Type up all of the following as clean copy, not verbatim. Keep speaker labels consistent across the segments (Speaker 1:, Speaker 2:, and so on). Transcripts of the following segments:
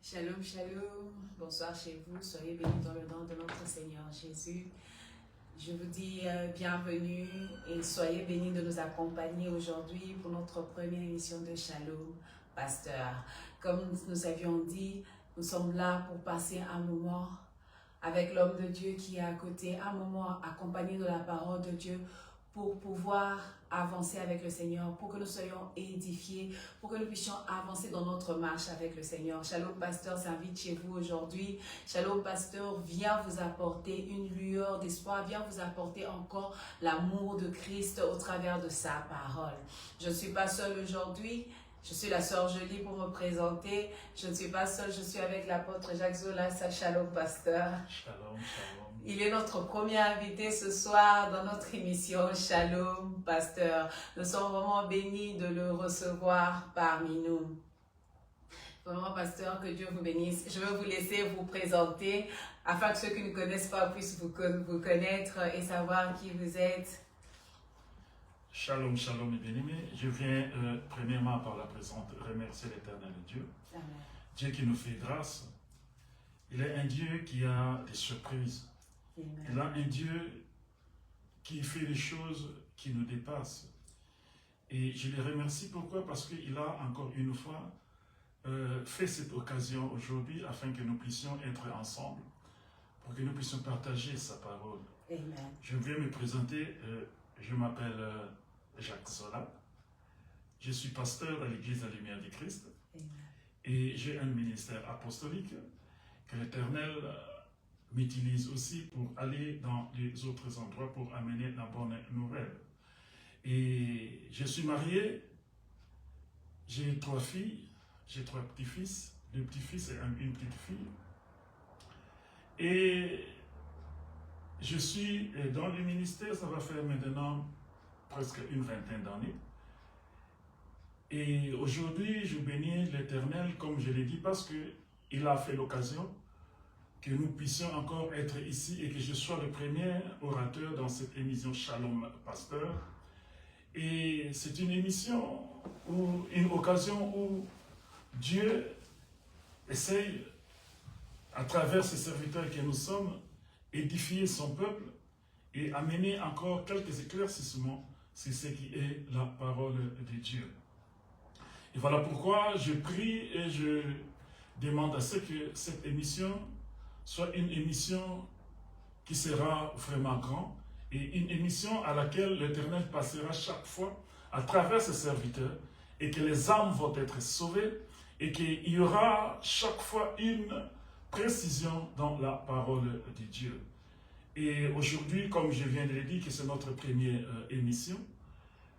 Speaker 1: Shalom, shalom. Bonsoir chez vous. Soyez bénis dans le nom de notre Seigneur Jésus. Je vous dis bienvenue et soyez bénis de nous accompagner aujourd'hui pour notre première émission de Shalom, Pasteur. Comme nous avions dit, nous sommes là pour passer un moment avec l'homme de Dieu qui est à côté, un moment accompagné de la parole de Dieu pour pouvoir avancer avec le Seigneur, pour que nous soyons édifiés, pour que nous puissions avancer dans notre marche avec le Seigneur. Shalom Pasteur s'invite chez vous aujourd'hui. Shalom Pasteur vient vous apporter une lueur d'espoir, vient vous apporter encore l'amour de Christ au travers de sa parole. Je ne suis pas seule aujourd'hui. Je suis la sœur Jolie pour me présenter. Je ne suis pas seule, je suis avec l'apôtre Jacques Zola. Shalom Pasteur.
Speaker 2: Shalom, shalom.
Speaker 1: Il est notre premier invité ce soir dans notre émission Shalom Pasteur. Nous sommes vraiment bénis de le recevoir parmi nous. Vraiment Pasteur, que Dieu vous bénisse. Je vais vous laisser vous présenter afin que ceux qui ne connaissent pas puissent vous connaître et savoir qui vous êtes.
Speaker 2: Shalom, shalom et bien-aimés. Je viens premièrement par la présente remercier l'Éternel Dieu.
Speaker 1: Amen.
Speaker 2: Dieu qui nous fait grâce. Il est un Dieu qui a des surprises.
Speaker 1: Amen.
Speaker 2: Il a un Dieu qui fait des choses qui nous dépassent. Et je le remercie pourquoi? Parce qu'il a encore une fois fait cette occasion aujourd'hui afin que nous puissions être ensemble, pour que nous puissions partager sa parole.
Speaker 1: Amen.
Speaker 2: Je viens me présenter, je m'appelle Jacques Zola. Je suis pasteur à l'Église de la Lumière du Christ.
Speaker 1: Amen.
Speaker 2: Et j'ai un ministère apostolique que l'Éternel m'utilise aussi pour aller dans les autres endroits pour amener la bonne nouvelle. Et je suis marié, j'ai 3 filles, j'ai 3 petits-fils, 2 petits-fils et une petite fille. Et je suis dans le ministère, ça va faire maintenant presque une vingtaine d'années. Et aujourd'hui, je bénis l'Éternel, comme je l'ai dit, parce qu'il a fait l'occasion que nous puissions encore être ici et que je sois le premier orateur dans cette émission Shalom Pasteur. Et c'est une émission, une occasion où Dieu essaye, à travers ses serviteurs que nous sommes, édifier son peuple et amener encore quelques éclaircissements sur ce qui est la parole de Dieu. Et voilà pourquoi je prie et je demande à ce que cette émission soit une émission qui sera vraiment grande et une émission à laquelle l'Éternel passera chaque fois à travers ses serviteurs et que les âmes vont être sauvées et qu'il y aura chaque fois une précision dans la parole de Dieu. Et aujourd'hui, comme je viens de le dire, que c'est notre première émission,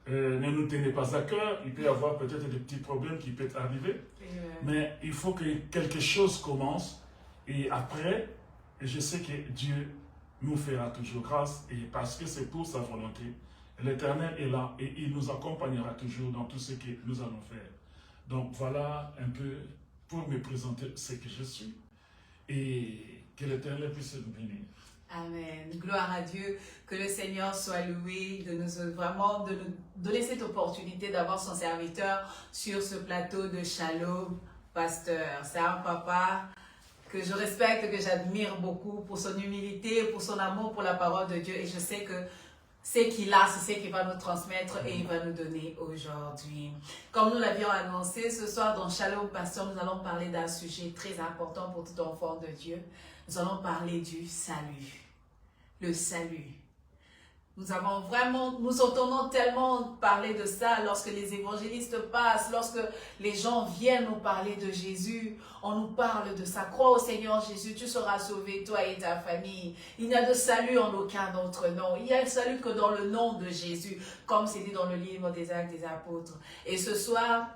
Speaker 2: ne nous tenez pas à cœur, il peut y avoir peut-être des petits problèmes qui peuvent arriver, mais il faut que quelque chose commence et après, je sais que Dieu nous fera toujours grâce et parce que c'est pour sa volonté. L'Éternel est là et il nous accompagnera toujours dans tout ce que nous allons faire. Donc voilà un peu pour me présenter ce que je suis et que l'Éternel puisse nous bénir.
Speaker 1: Amen. Gloire à Dieu. Que le Seigneur soit loué de nous donner cette opportunité d'avoir son serviteur sur ce plateau de Shalom Pasteur. C'est un papa que je respecte, que j'admire beaucoup pour son humilité, pour son amour pour la parole de Dieu. Et je sais que ce qu'il a, c'est ce qu'il va nous transmettre et il va nous donner aujourd'hui. Comme nous l'avions annoncé, ce soir dans Shalom Pasteur, nous allons parler d'un sujet très important pour tout enfant de Dieu. Nous allons parler du salut. Le salut. Nous entendons tellement parler de ça lorsque les évangélistes passent, lorsque les gens viennent nous parler de Jésus, on nous parle de ça. Crois au Seigneur Jésus, tu seras sauvé, toi et ta famille. Il n'y a de salut en aucun autre nom. Il y a le salut que dans le nom de Jésus, comme c'est dit dans le livre des Actes des Apôtres. Et ce soir,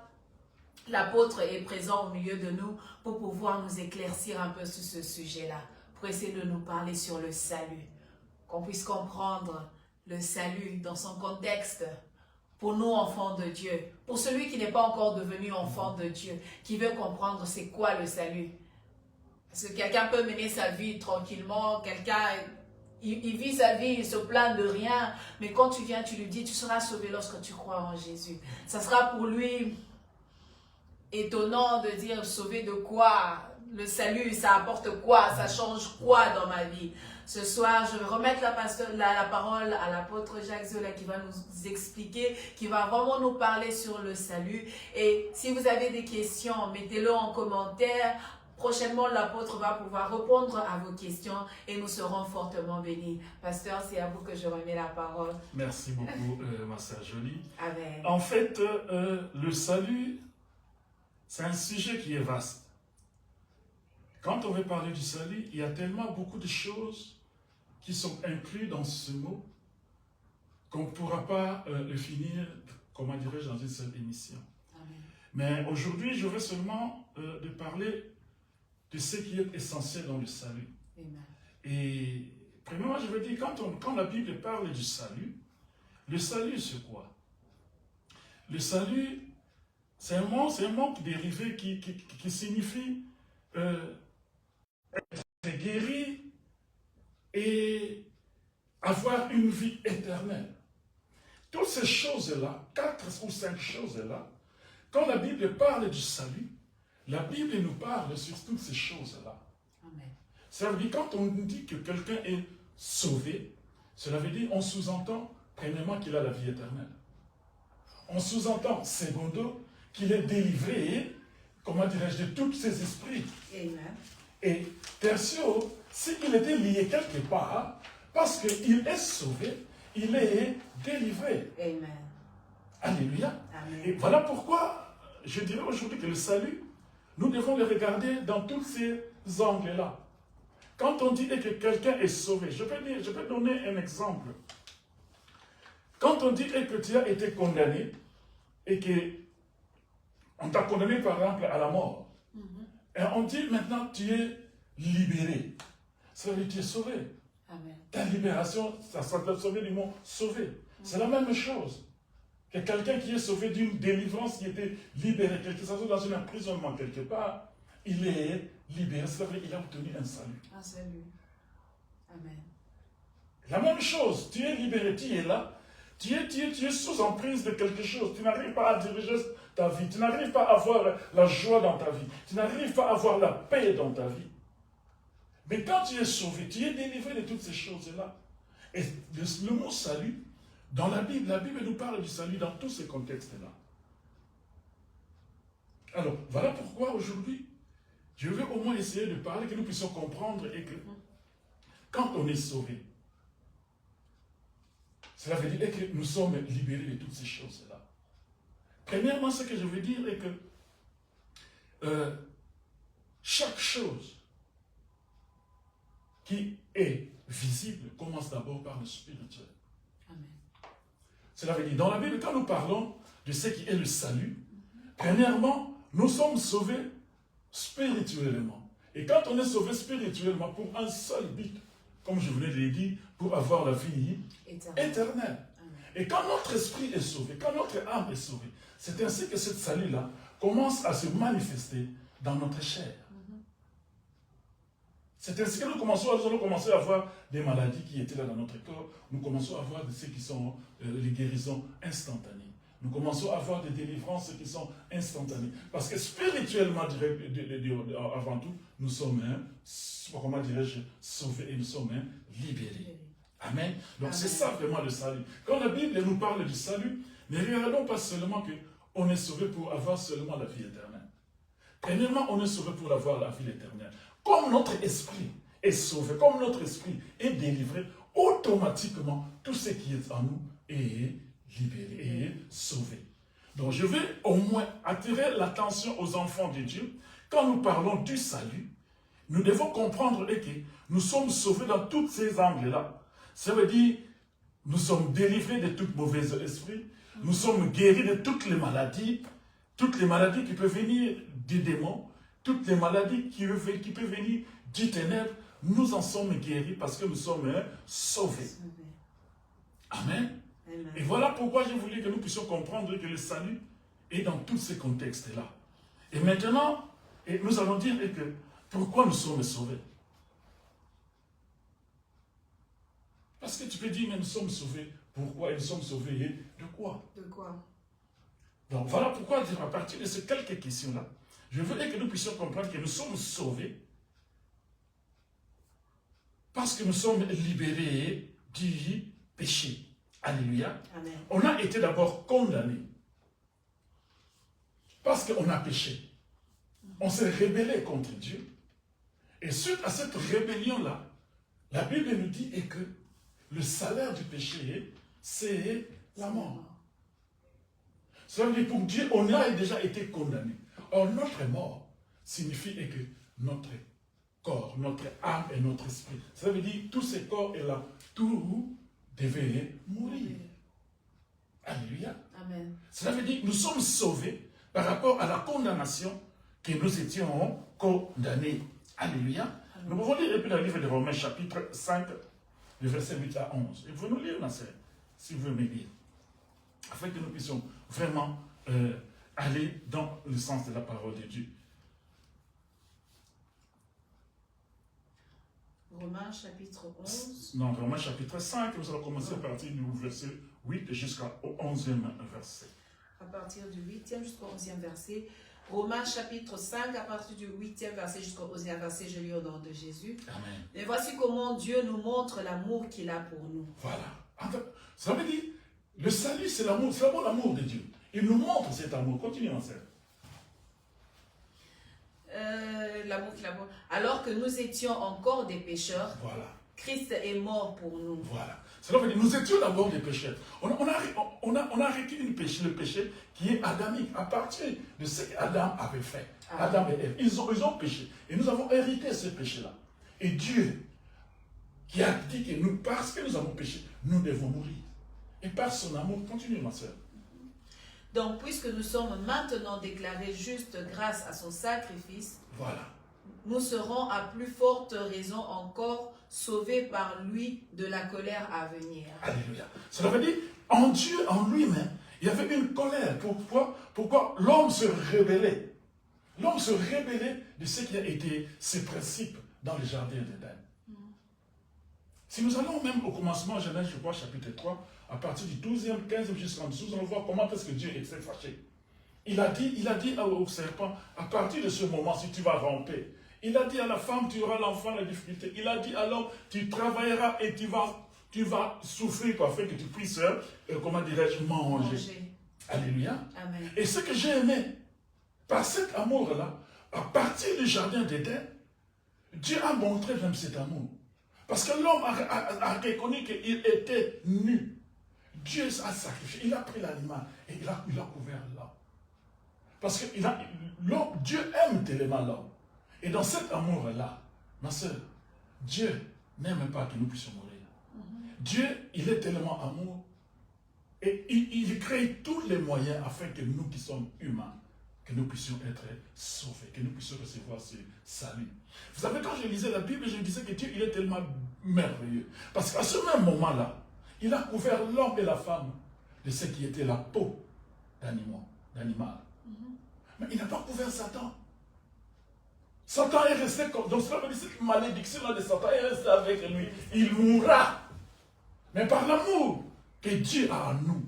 Speaker 1: l'apôtre est présent au milieu de nous pour pouvoir nous éclaircir un peu sur ce sujet-là, pour essayer de nous parler sur le salut, qu'on puisse comprendre le salut dans son contexte pour nous enfants de Dieu, pour celui qui n'est pas encore devenu enfant de Dieu, qui veut comprendre c'est quoi le salut. Parce que quelqu'un peut mener sa vie tranquillement, quelqu'un il vit sa vie, il se plaint de rien, mais quand tu viens, tu lui dis tu seras sauvé lorsque tu crois en Jésus. Ça sera pour lui étonnant de dire sauvé de quoi? le salut, ça apporte quoi? Ça change quoi dans ma vie? Ce soir, je vais remettre la parole à l'apôtre Jacques Zola qui va nous expliquer, qui va vraiment nous parler sur le salut. Et si vous avez des questions, mettez-le en commentaire. Prochainement, l'apôtre va pouvoir répondre à vos questions et nous serons fortement bénis. Pasteur, c'est à vous que je remets la parole.
Speaker 2: Merci beaucoup, ma sœur Jolie.
Speaker 1: Amen.
Speaker 2: En fait, le salut, c'est un sujet qui est vaste. Quand on veut parler du salut, il y a tellement beaucoup de choses qui sont incluses dans ce mot qu'on ne pourra pas le finir, comment dirais-je, dans une seule émission.
Speaker 1: Amen.
Speaker 2: Mais aujourd'hui, je veux seulement de parler de ce qui est essentiel dans le salut.
Speaker 1: Amen.
Speaker 2: Et premièrement, je veux dire, quand la Bible parle du salut, le salut c'est quoi? Le salut, c'est un mot dérivé qui signifie être guéri et avoir une vie éternelle. Toutes ces choses-là, 4 ou 5 choses-là, quand la Bible parle du salut, la Bible nous parle sur toutes ces choses-là.
Speaker 1: Amen.
Speaker 2: Ça veut dire, quand on dit que quelqu'un est sauvé, cela veut dire, on sous-entend, premièrement, qu'il a la vie éternelle. On sous-entend, secondo, qu'il est délivré, comment dirais-je, de tous ses esprits.
Speaker 1: Amen.
Speaker 2: Et tertio, s'il était lié quelque part, parce qu'il est sauvé, il est délivré.
Speaker 1: Amen.
Speaker 2: Alléluia.
Speaker 1: Amen.
Speaker 2: Et voilà pourquoi je dirais aujourd'hui que le salut, nous devons le regarder dans tous ces angles-là. Quand on dit que quelqu'un est sauvé, je peux donner un exemple. Quand on dit que tu as été condamné et qu'on t'a condamné par exemple à la mort, et on dit maintenant tu es libéré, ça veut dire que tu es sauvé.
Speaker 1: Amen.
Speaker 2: Ta libération, ça doit sauver du mot sauvé. C'est la même chose que quelqu'un qui est sauvé d'une délivrance, qui était libéré, quelque chose dans un emprisonnement quelque part, il est libéré, ça veut dire qu'il a obtenu un salut.
Speaker 1: Un salut. Amen.
Speaker 2: La même chose, tu es libéré, tu es là, tu es sous emprise de quelque chose, tu n'arrives pas à diriger ta vie, tu n'arrives pas à avoir la joie dans ta vie, tu n'arrives pas à avoir la paix dans ta vie. Mais quand tu es sauvé, tu es délivré de toutes ces choses-là. Et le mot salut, dans la Bible nous parle du salut dans tous ces contextes-là. Alors, voilà pourquoi aujourd'hui, je vais au moins essayer de parler, que nous puissions comprendre et que quand on est sauvé, cela veut dire que nous sommes libérés de toutes ces choses-là. Premièrement, ce que je veux dire est que chaque chose qui est visible commence d'abord par le spirituel.
Speaker 1: Amen.
Speaker 2: Cela veut dire, dans la Bible, quand nous parlons de ce qui est le salut, premièrement, nous sommes sauvés spirituellement. Et quand on est sauvé spirituellement pour un seul but, comme je venais de le dire, pour avoir la vie éternelle. Et quand notre esprit est sauvé, quand notre âme est sauvée, c'est ainsi que ce salut-là commence à se manifester dans notre chair. C'est ainsi que nous allons commencer à avoir des maladies qui étaient là dans notre corps. Nous commençons à avoir de ce qui sont les guérisons instantanées. Nous commençons à avoir des délivrances qui sont instantanées. Parce que spirituellement, avant tout, nous sommes, comment dirais-je, sauvés et nous sommes libérés. Amen. Donc c'est ça vraiment le salut. Quand la Bible nous parle du salut, ne regardons pas seulement qu'on est sauvé pour avoir seulement la vie éternelle. Premièrement, on est sauvé pour avoir la vie éternelle. Comme notre esprit est sauvé, comme notre esprit est délivré, automatiquement, tout ce qui est en nous est libéré et est sauvé. Donc je vais au moins attirer l'attention aux enfants de Dieu. Quand nous parlons du salut, nous devons comprendre que nous sommes sauvés dans tous ces angles-là. Ça veut dire, nous sommes délivrés de tout mauvais esprit, nous sommes guéris de toutes les maladies qui peuvent venir du démon, toutes les maladies qui peuvent venir du ténèbre, nous en sommes guéris parce que nous sommes sauvés. Amen.
Speaker 1: Amen.
Speaker 2: Et voilà pourquoi je voulais que nous puissions comprendre que le salut est dans tous ces contextes-là. Et maintenant, nous allons dire que pourquoi nous sommes sauvés. Parce que tu peux dire, mais nous sommes sauvés. Pourquoi? Et nous sommes sauvés de quoi?
Speaker 1: De quoi?
Speaker 2: Donc voilà pourquoi, à partir de ces quelques questions-là, Je voudrais que nous puissions comprendre que nous sommes sauvés parce que nous sommes libérés du péché. Alléluia.
Speaker 1: Amen.
Speaker 2: On a été d'abord condamnés parce qu'on a péché. On s'est rébellé contre Dieu. Et suite à cette rébellion-là, la Bible nous dit que le salaire du péché, c'est la mort. Ça veut dire pour Dieu, on a déjà été condamné. Or, notre mort signifie que notre corps, notre âme et notre esprit. Ça veut dire tous ces corps et là, tout devait mourir. Alléluia.
Speaker 1: Amen.
Speaker 2: Cela veut dire que nous sommes sauvés par rapport à la condamnation que nous étions condamnés. Alléluia. Amen. Nous pouvons lire depuis le livre de Romains chapitre 5, le verset 8 à 11. Et vous nous lire, si vous voulez m'aider, afin que nous puissions vraiment aller dans le sens de la parole de Dieu.
Speaker 1: Romains chapitre 11.
Speaker 2: Non, Romains chapitre 5, nous allons commencer à partir du verset 8 jusqu'au 11e verset.
Speaker 1: À partir du 8e jusqu'au 11e verset. Romains chapitre 5, à partir du 8e verset jusqu'au 11e verset, je lis au nom de Jésus.
Speaker 2: Amen.
Speaker 1: Et voici comment Dieu nous montre l'amour qu'il a pour nous.
Speaker 2: Voilà. Ça veut dire, le salut, c'est l'amour, c'est d'abord l'amour de Dieu. Il nous montre cet amour. Continuez, ma sœur.
Speaker 1: L'amour qu'il a pour nous. Alors que nous étions encore des pécheurs,
Speaker 2: voilà.
Speaker 1: Christ est mort pour nous.
Speaker 2: Voilà. Cela veut dire, nous étions d'abord des pécheurs. On a arrêté le péché qui est adamique, à partir de ce qu'Adam avait fait. Adam et Ève, ils ont péché. Et nous avons hérité ce péché-là. Et Dieu, qui a dit que nous, parce que nous avons péché, nous devons mourir. Et par son amour, continue, ma soeur.
Speaker 1: Donc, puisque nous sommes maintenant déclarés justes grâce à son sacrifice,
Speaker 2: voilà.
Speaker 1: Nous serons à plus forte raison encore sauvés par lui de la colère à venir.
Speaker 2: Alléluia. Cela veut dire, en Dieu, en lui-même, il y avait une colère. Pourquoi l'homme se rébellait? L'homme se rébellait de ce qui a été ses principes dans le jardin d'Éden. Si nous allons même au commencement, Genèse, je crois, chapitre 3, à partir du 12e, 15e jusqu'en dessous, nous allons voir comment est-ce que Dieu était fâché. Il a dit au serpent, à partir de ce moment, si tu vas ramper, il a dit à la femme, tu auras l'enfant, la difficulté. Il a dit alors, tu travailleras et tu vas souffrir afin que tu puisses, comment dirais-je, manger. Alléluia.
Speaker 1: Amen.
Speaker 2: Et ce que j'ai aimé, par cet amour-là, à partir du jardin d'Éden, Dieu a montré même cet amour. Parce que l'homme a reconnu qu'il était nu. Dieu a sacrifié, il a pris l'animal et il a couvert l'homme. Parce que Dieu aime tellement l'homme. Et dans cet amour-là, ma soeur, Dieu n'aime pas que nous puissions mourir. Dieu, il est tellement amour. Et il crée tous les moyens afin que nous qui sommes humains, que nous puissions être sauvés, que nous puissions recevoir ce salut. Vous savez, quand je lisais la Bible, je me disais que Dieu, il est tellement merveilleux. Parce qu'à ce même moment-là, il a couvert l'homme et la femme de ce qui était la peau d'animal. Mais il n'a pas couvert Satan. Satan est resté comme... Donc cela veut dire que cette malédiction de Satan est restée avec lui. Il mourra. Mais par l'amour que Dieu a en nous,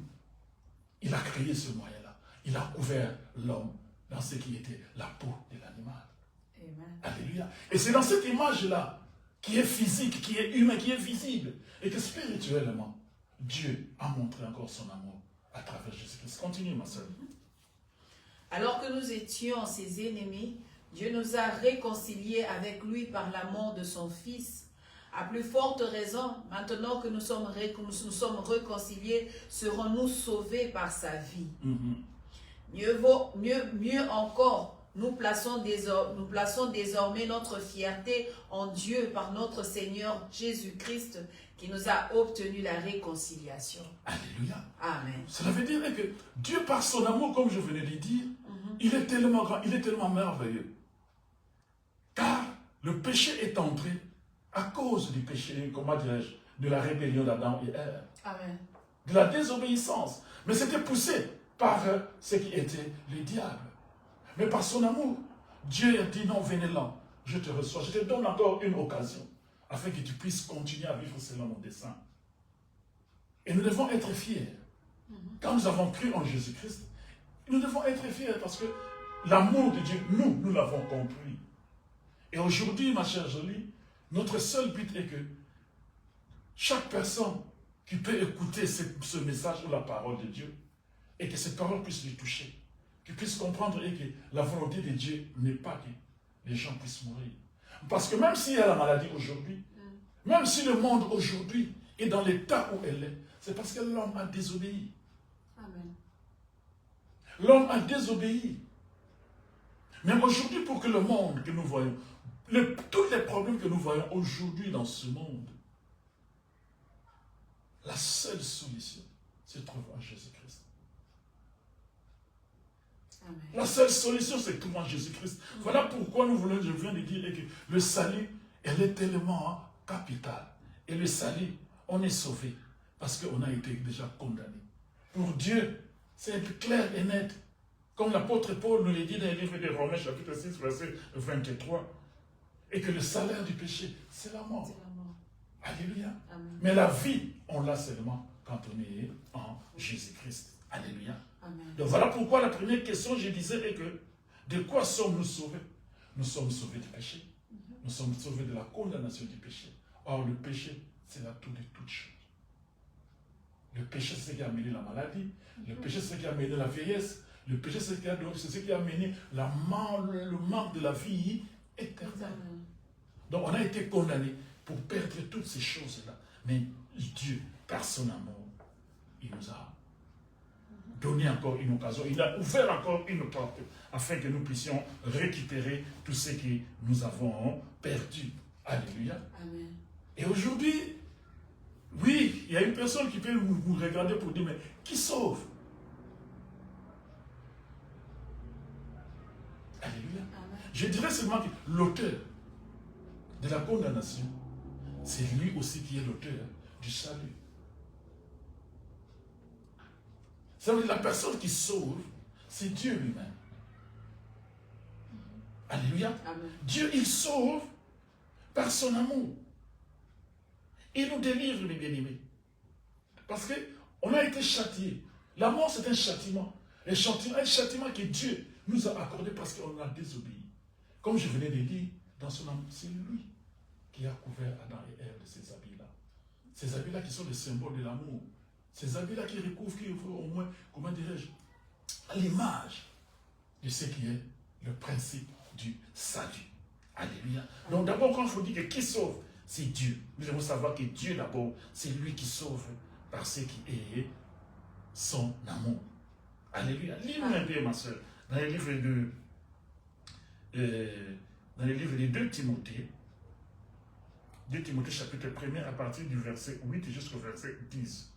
Speaker 2: il a créé ce moyen-là. Il a couvert l'homme dans ce qui était la peau de l'animal. Alléluia. Et c'est dans cette image-là, qui est physique, qui est humain, qui est visible, et que spirituellement, Dieu a montré encore son amour à travers Jésus-Christ. Continue, ma soeur.
Speaker 1: Alors que nous étions ses ennemis, Dieu nous a réconciliés avec lui par l'amour de son Fils. À plus forte raison, maintenant que nous sommes réconciliés, serons-nous sauvés par sa vie. Mieux encore, nous plaçons désormais notre fierté en Dieu par notre Seigneur Jésus-Christ qui nous a obtenu la réconciliation.
Speaker 2: Alléluia.
Speaker 1: Amen.
Speaker 2: Cela veut dire que Dieu, par son amour, comme je venais de le dire, il est tellement grand, il est tellement merveilleux. Car le péché est entré à cause du péché, comment dirais-je, de la rébellion d'Adam et Ève.
Speaker 1: Amen.
Speaker 2: De la désobéissance. Mais c'était poussé par ce qui était le diable. Mais par son amour, Dieu a dit non, venez là, je te reçois, je te donne encore une occasion afin que tu puisses continuer à vivre selon mon dessein. Et nous devons être fiers. Quand nous avons cru en Jésus-Christ, nous devons être fiers parce que l'amour de Dieu, nous l'avons compris. Et aujourd'hui, ma chère Jolie, notre seul but est que chaque personne qui peut écouter ce message ou la parole de Dieu, et que cette parole puisse les toucher, qu'ils puissent comprendre et que la volonté de Dieu n'est pas que les gens puissent mourir. Parce que même s'il y a la maladie aujourd'hui, même si le monde aujourd'hui est dans l'état où elle est, c'est parce que l'homme a désobéi.
Speaker 1: Amen.
Speaker 2: L'homme a désobéi. Mais aujourd'hui, pour que le monde que nous voyons, tous les problèmes que nous voyons aujourd'hui dans ce monde, la seule solution se trouve en Jésus-Christ.
Speaker 1: Amen.
Speaker 2: La seule solution se trouve en Jésus-Christ. Voilà pourquoi nous voulons, je viens de dire que le salut, elle est tellement capitale. Et le salut, on est sauvé parce qu'on a été déjà condamné. Pour Dieu, c'est clair et net. Comme l'apôtre Paul nous l'a dit dans le livre de Romains, chapitre 6, verset 23. Et que le salaire du péché, c'est la mort.
Speaker 1: C'est la mort.
Speaker 2: Alléluia.
Speaker 1: Amen.
Speaker 2: Mais la vie, on l'a seulement quand on est en Jésus-Christ. Alléluia.
Speaker 1: Amen.
Speaker 2: Donc voilà pourquoi la première question, je disais, est que de quoi sommes-nous sauvés? Nous sommes sauvés du péché. Nous sommes sauvés de la condamnation du péché. Or, le péché, c'est la tout de toutes choses. Le péché, c'est ce qui a amené la maladie. Le péché, c'est ce qui a amené la vieillesse. Le péché, c'est ce qui a amené le manque de la vie éternelle. Donc, on a été condamné pour perdre toutes ces choses-là. Mais Dieu, par son amour, il nous a donné encore une occasion. Il a ouvert encore une porte afin que nous puissions récupérer tout ce que nous avons perdu. Alléluia.
Speaker 1: Amen.
Speaker 2: Et aujourd'hui, oui, il y a une personne qui peut vous regarder pour dire, mais qui sauve? Alléluia.
Speaker 1: Amen.
Speaker 2: Je dirais seulement que l'auteur de la condamnation, c'est lui aussi qui est l'auteur du salut. Ça veut dire la personne qui sauve, c'est Dieu lui-même. Alléluia.
Speaker 1: Amen.
Speaker 2: Dieu, il sauve par son amour. Il nous délivre, les bien-aimés. Parce qu'on a été châtié. La mort, c'est un châtiment. Un châtiment que Dieu nous a accordé parce qu'on a désobéi. Comme je venais de dire, dans son amour, c'est lui qui a couvert Adam et Ève de ces habits-là. Ces habits-là qui sont les symboles de l'amour. Ces habits-là qui recouvrent, qui ouvrent au moins, comment dirais-je, l'image de ce qui est le principe du salut. Alléluia. Donc d'abord, quand il faut dire que qui sauve, c'est Dieu. Nous devons savoir que Dieu d'abord, c'est lui qui sauve par ce qui est son amour. Alléluia. Lis-nous un peu, ma soeur, dans les livres de 2 Timothée, 2 Timothée chapitre 1 à partir du verset 8 jusqu'au verset 10.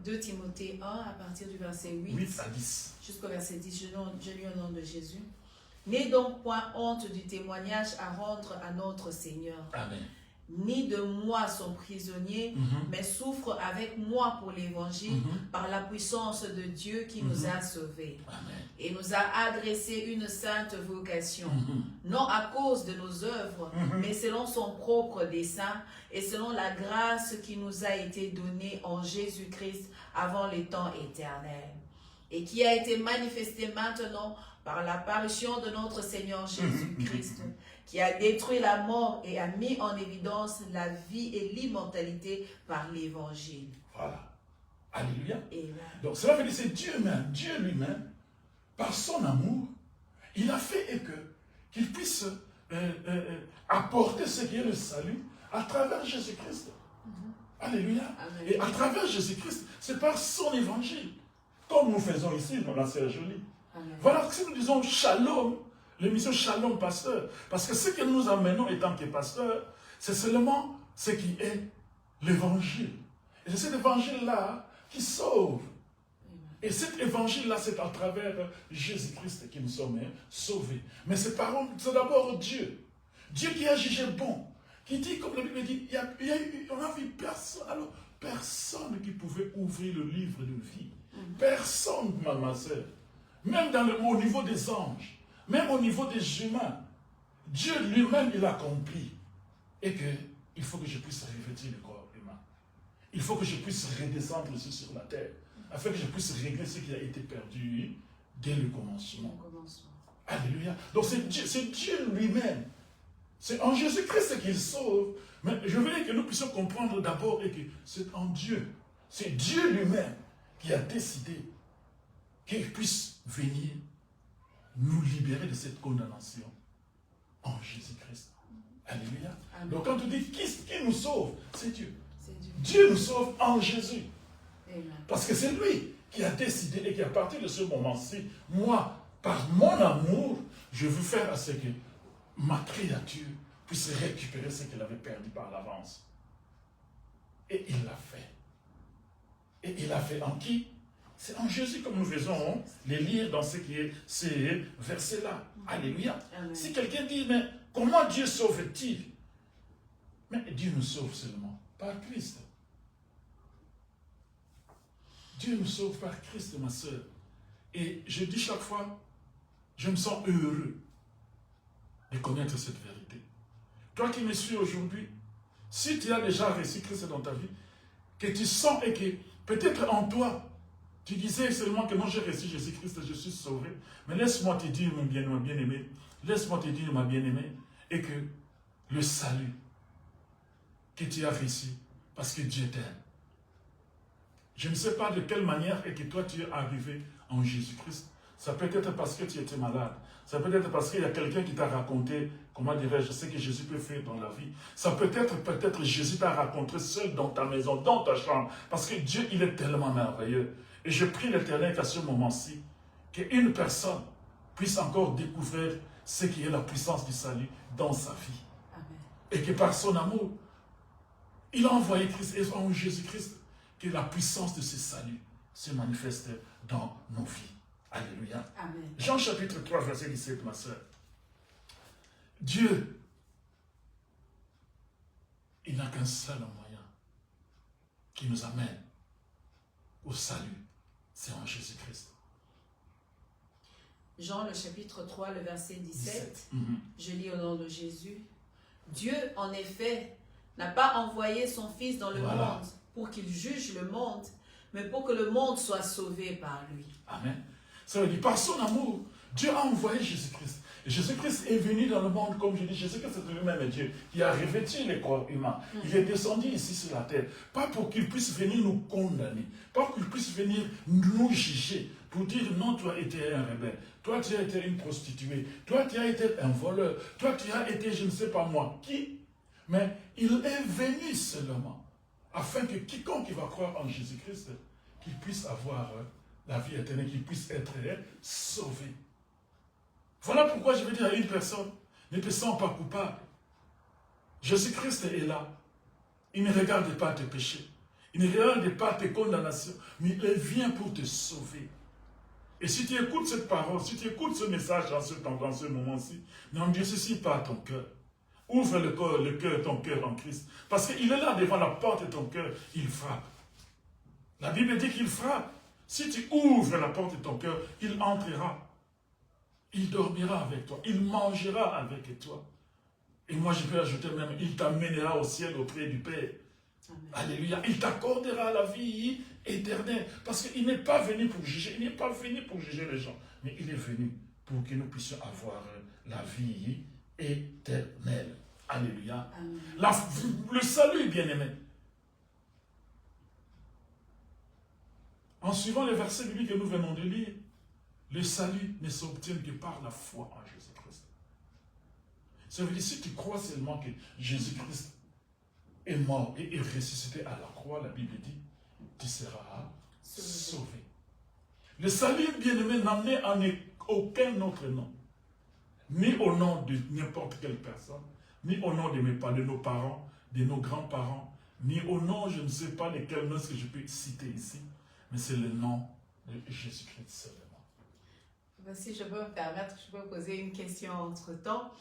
Speaker 1: 2 Timothée 1 à partir du verset 8
Speaker 2: à 10.
Speaker 1: Jusqu'au verset 10. Je lis au nom de Jésus. N'aie donc point honte du témoignage à rendre à notre Seigneur.
Speaker 2: Amen.
Speaker 1: Ni de moi son prisonnier, mais souffre avec moi pour l'évangile par la puissance de Dieu qui nous a sauvés.
Speaker 2: Amen.
Speaker 1: Et nous a adressé une sainte vocation, non à cause de nos œuvres, mais selon son propre dessein et selon la grâce qui nous a été donnée en Jésus-Christ avant les temps éternels, et qui a été manifestée maintenant par l'apparition de notre Seigneur Jésus-Christ, qui a détruit la mort et a mis en évidence la vie et l'immortalité par l'évangile.
Speaker 2: Voilà. Alléluia.
Speaker 1: Amen.
Speaker 2: Donc cela veut dire que c'est Dieu même, Dieu lui-même, par son amour, il a fait qu'il puisse apporter ce qui est le salut à travers Jésus-Christ. Alléluia.
Speaker 1: Amen.
Speaker 2: Et à travers Jésus-Christ, c'est par son évangile. Comme nous faisons ici dans la sœur Jolie.
Speaker 1: Amen.
Speaker 2: Voilà, si nous disons shalom, l'émission Shalom Pasteur, parce que ce que nous amenons étant que pasteur, c'est seulement ce qui est l'évangile. Et c'est cet évangile-là qui sauve. Et cet évangile-là, c'est à travers Jésus-Christ que nous sommes sauvés. Mais c'est d'abord Dieu. Dieu qui a jugé bon. Qui dit, comme la Bible dit, on n'a vu personne. Alors, personne qui pouvait ouvrir le livre de vie. Personne, ma soeur. Même au niveau des anges. Même au niveau des humains. Dieu lui-même, il a compris. Et qu'il faut que je puisse revêtir le corps humain. Il faut que je puisse redescendre aussi sur la terre. afin que je puisse régler ce qui a été perdu dès le commencement. Alléluia. Donc c'est Dieu lui-même. C'est en Jésus-Christ qu'il sauve. Mais je voulais que nous puissions comprendre d'abord que c'est en Dieu. C'est Dieu lui-même qui a décidé qu'il puisse venir nous libérer de cette condamnation en Jésus-Christ. Alléluia. Amen. Donc quand tu dis qui nous sauve, c'est Dieu. Dieu nous sauve en Jésus. Amen. Parce que c'est lui qui a décidé et qui, à partir de ce moment-ci, moi, par mon amour, je veux faire à ce que ma créature puisse récupérer ce qu'elle avait perdu par l'avance. Et il l'a fait. Et il l'a fait en qui? C'est en Jésus, comme nous faisons les lire dans ces versets-là. Alléluia. Amen. Si quelqu'un dit, mais comment Dieu sauve-t-il? Mais Dieu nous sauve seulement par Christ. Dieu nous sauve par Christ, ma soeur. Et je dis chaque fois, je me sens heureux de connaître cette vérité. Toi qui me suis aujourd'hui, si tu as déjà reçu Christ dans ta vie, que tu sens et que peut-être en toi, tu disais seulement que non, j'ai reçu Jésus-Christ, je suis sauvé. Mais laisse-moi te dire, mon bien-aimé, laisse-moi te dire, ma bien-aimée, et que le salut que tu as reçu, parce que Dieu t'aime. Je ne sais pas de quelle manière et que toi tu es arrivé en Jésus-Christ. Ça peut être parce que tu étais malade. Ça peut être parce qu'il y a quelqu'un qui t'a raconté, comment dirais-je, ce que Jésus peut faire dans la vie. Ça peut être Jésus t'a raconté seul dans ta maison, dans ta chambre. Parce que Dieu, il est tellement merveilleux. Et je prie l'Éternel qu'à ce moment-ci, qu'une personne puisse encore découvrir ce qui est la puissance du salut dans sa vie. Amen. Et que par son amour, il a envoyé Christ, et en Jésus-Christ, que la puissance de ce salut se manifeste dans nos vies. Alléluia. Amen. Jean chapitre 3, verset 17, ma soeur. Dieu, il n'a qu'un seul moyen qui nous amène au salut. C'est en Jésus-Christ.
Speaker 1: Jean, le chapitre 3, le verset 17. Je lis au nom de Jésus. Dieu, en effet, n'a pas envoyé son Fils dans le monde pour qu'il juge le monde, mais pour que le monde soit sauvé par lui.
Speaker 2: Amen. Ça veut dire, par son amour, Dieu a envoyé Jésus-Christ. Et Jésus-Christ est venu dans le monde, comme je dis, Jésus-Christ est lui-même Dieu, qui a revêtu les corps humains. Il est descendu ici sur la terre, pas pour qu'il puisse venir nous condamner, pas pour qu'il puisse venir nous juger, pour dire non, tu as été un rebelle, toi tu as été une prostituée, toi tu as été un voleur, toi tu as été je ne sais pas moi qui, mais il est venu seulement, afin que quiconque va croire en Jésus-Christ, qu'il puisse avoir la vie éternelle, qu'il puisse être sauvé. Voilà pourquoi je veux dire à une personne, ne te sens pas coupable. Jésus-Christ est là. Il ne regarde pas tes péchés. Il ne regarde pas tes condamnations. Mais il vient pour te sauver. Et si tu écoutes cette parole, si tu écoutes ce message dans ce moment-ci, n'endurcis pas ton cœur. Ouvre ton cœur en Christ. Parce qu'il est là devant la porte de ton cœur, il frappe. La Bible dit qu'il frappe. Si tu ouvres la porte de ton cœur, il entrera. Il dormira avec toi. Il mangera avec toi. Et moi, je peux ajouter même, il t'amènera au ciel auprès du Père. Amen. Alléluia. Il t'accordera la vie éternelle. Parce qu'il n'est pas venu pour juger. Il n'est pas venu pour juger les gens. Mais il est venu pour que nous puissions avoir la vie éternelle. Alléluia. Le salut, bien-aimé. En suivant les versets bibliques que nous venons de lire, le salut ne s'obtient que par la foi en Jésus-Christ. Ça veut dire, si tu crois seulement que Jésus-Christ est mort et est ressuscité à la croix, la Bible dit, tu seras sauvé. Le salut, bien-aimé, n'en est en aucun autre nom. Ni au nom de n'importe quelle personne, ni au nom de nos parents, de nos grands-parents, ni au nom, je ne sais pas lesquels noms que je peux citer ici, mais c'est le nom de Jésus-Christ seulement.
Speaker 1: Si je peux me permettre, je peux poser une question entre-temps.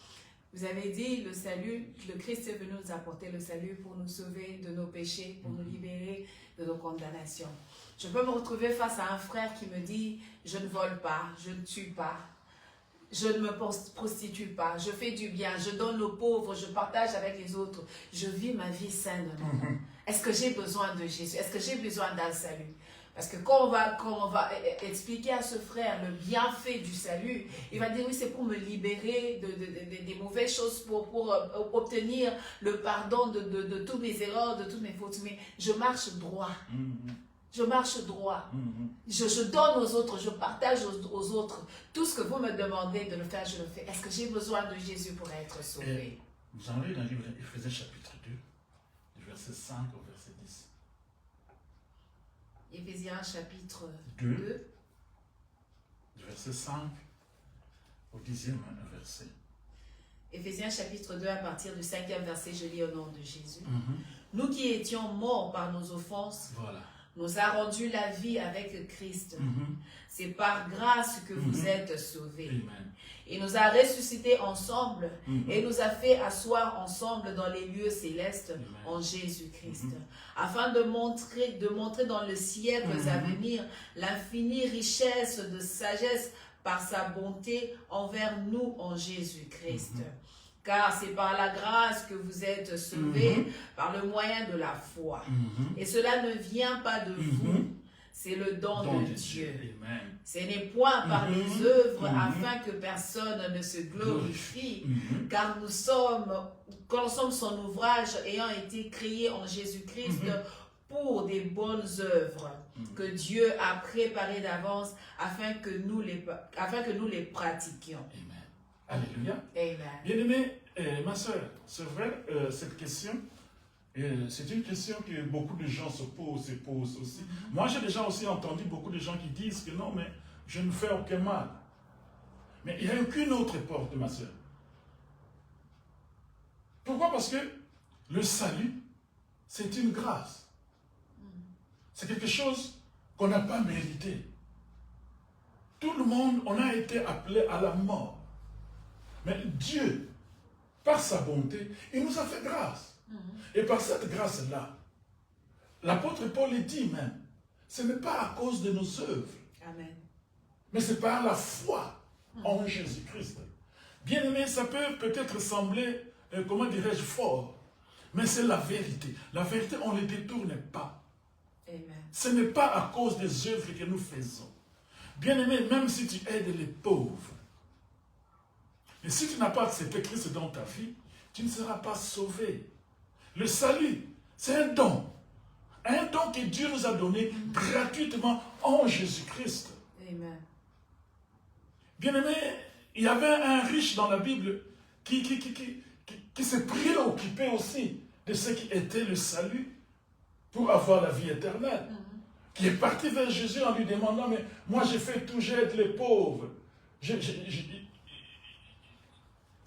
Speaker 1: Vous avez dit le salut, le Christ est venu nous apporter le salut pour nous sauver de nos péchés, pour nous libérer de nos condamnations. Je peux me retrouver face à un frère qui me dit, je ne vole pas, je ne tue pas, je ne me prostitue pas, je fais du bien, je donne aux pauvres, je partage avec les autres, je vis ma vie sainement. est-ce que j'ai besoin de Jésus? Est-ce que j'ai besoin d'un salut? Parce que quand on va expliquer à ce frère le bienfait du salut, il va dire oui, c'est pour me libérer des mauvaises choses, pour obtenir le pardon de toutes mes erreurs, de toutes mes fautes. Mais je marche droit. Je marche droit. Je donne aux autres, je partage aux autres. Tout ce que vous me demandez de le faire, je le fais. Est-ce que j'ai besoin de Jésus pour être sauvé?
Speaker 2: Vous en avez dans le livre Éphésiens chapitre 2, du verset 5 au verset 10.
Speaker 1: Éphésiens chapitre
Speaker 2: 2,
Speaker 1: 2.
Speaker 2: du verset 5 au 10e verset.
Speaker 1: Éphésiens chapitre 2, à partir du 5e verset, je lis au nom de Jésus. Nous qui étions morts par nos offenses,
Speaker 2: Voilà.
Speaker 1: nous a rendu la vie avec Christ. C'est par grâce que vous êtes sauvés.
Speaker 2: Amen.
Speaker 1: Il nous a ressuscités ensemble et nous a fait asseoir ensemble dans les lieux célestes en Jésus-Christ, afin de montrer dans le siècle à venir l'infinie richesse de sagesse par sa bonté envers nous en Jésus-Christ. Car c'est par la grâce que vous êtes sauvés, par le moyen de la foi. Et cela ne vient pas de vous, c'est le don de Dieu.
Speaker 2: Amen.
Speaker 1: Ce n'est point par les œuvres afin que personne ne se glorifie, car nous sommes son ouvrage ayant été créé en Jésus-Christ pour des bonnes œuvres que Dieu a préparées d'avance afin que nous les pratiquions.
Speaker 2: Amen. Alléluia.
Speaker 1: Amen.
Speaker 2: Bien-aimé, ma soeur, c'est vrai, cette question, c'est une question que beaucoup de gens se posent aussi. Moi, j'ai déjà aussi entendu beaucoup de gens qui disent que non, mais je ne fais aucun mal. Mais il n'y a aucune autre porte, ma soeur. Pourquoi? Parce que le salut, c'est une grâce. C'est quelque chose qu'on n'a pas mérité. Tout le monde, on a été appelé à la mort. Mais Dieu, par sa bonté, il nous a fait grâce. Et par cette grâce-là, l'apôtre Paul le dit même, ce n'est pas à cause de nos œuvres,
Speaker 1: Amen.
Speaker 2: mais c'est par la foi en Jésus-Christ. Bien aimé, ça peut peut-être sembler, comment dirais-je, fort, mais c'est la vérité. La vérité, on ne les détourne pas.
Speaker 1: Amen.
Speaker 2: Ce n'est pas à cause des œuvres que nous faisons. Bien aimé, même si tu aides les pauvres, et si tu n'as pas accepté Christ dans ta vie, tu ne seras pas sauvé. Le salut, c'est un don. Un don que Dieu nous a donné gratuitement en Jésus-Christ.
Speaker 1: Amen.
Speaker 2: Bien-aimé, il y avait un riche dans la Bible qui s'est préoccupé aussi de ce qui était le salut pour avoir la vie éternelle. Qui est parti vers Jésus en lui demandant, mais moi j'ai fait tout, j'aide les pauvres.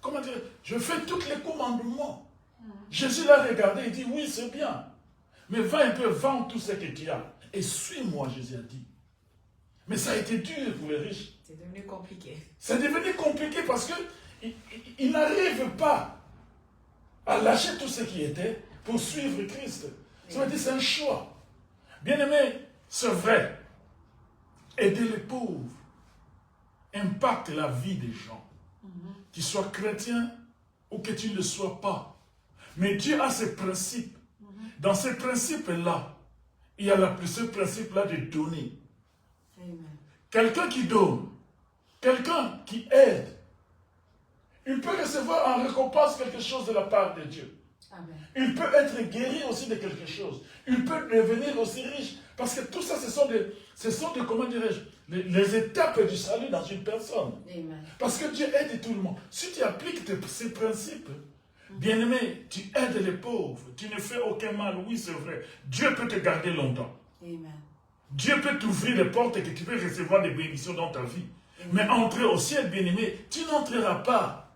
Speaker 2: Comment dire, je fais tous les commandements. Jésus l'a regardé et dit, oui, c'est bien. Mais va un peu, vends tout ce que tu as. Et suis-moi, Jésus a dit. Mais ça a été dur pour les riches.
Speaker 1: C'est devenu compliqué.
Speaker 2: C'est devenu compliqué parce qu'il n'arrive pas à lâcher tout ce qui était pour suivre Christ. Ça veut dire c'est un choix. Bien-aimé, c'est vrai. Aider les pauvres impacte la vie des gens. Qu'ils soient chrétiens ou que tu ne le sois pas. Mais Dieu a ses principes. Dans ces principes-là, il y a ce principe-là de donner. Quelqu'un qui donne, quelqu'un qui aide, il peut recevoir en récompense quelque chose de la part de Dieu.
Speaker 1: Amen.
Speaker 2: Il peut être guéri aussi de quelque chose. Il peut devenir aussi riche. Parce que tout ça, ce sont des comment dirais-je, les étapes du salut dans une personne.
Speaker 1: Amen.
Speaker 2: Parce que Dieu aide tout le monde. Si tu appliques ces principes, bien-aimé, tu aides les pauvres, tu ne fais aucun mal, oui c'est vrai. Dieu peut te garder longtemps.
Speaker 1: Amen.
Speaker 2: Dieu peut t'ouvrir les portes et que tu peux recevoir des bénédictions dans ta vie. Mais entrer au ciel, bien-aimé, tu n'entreras pas.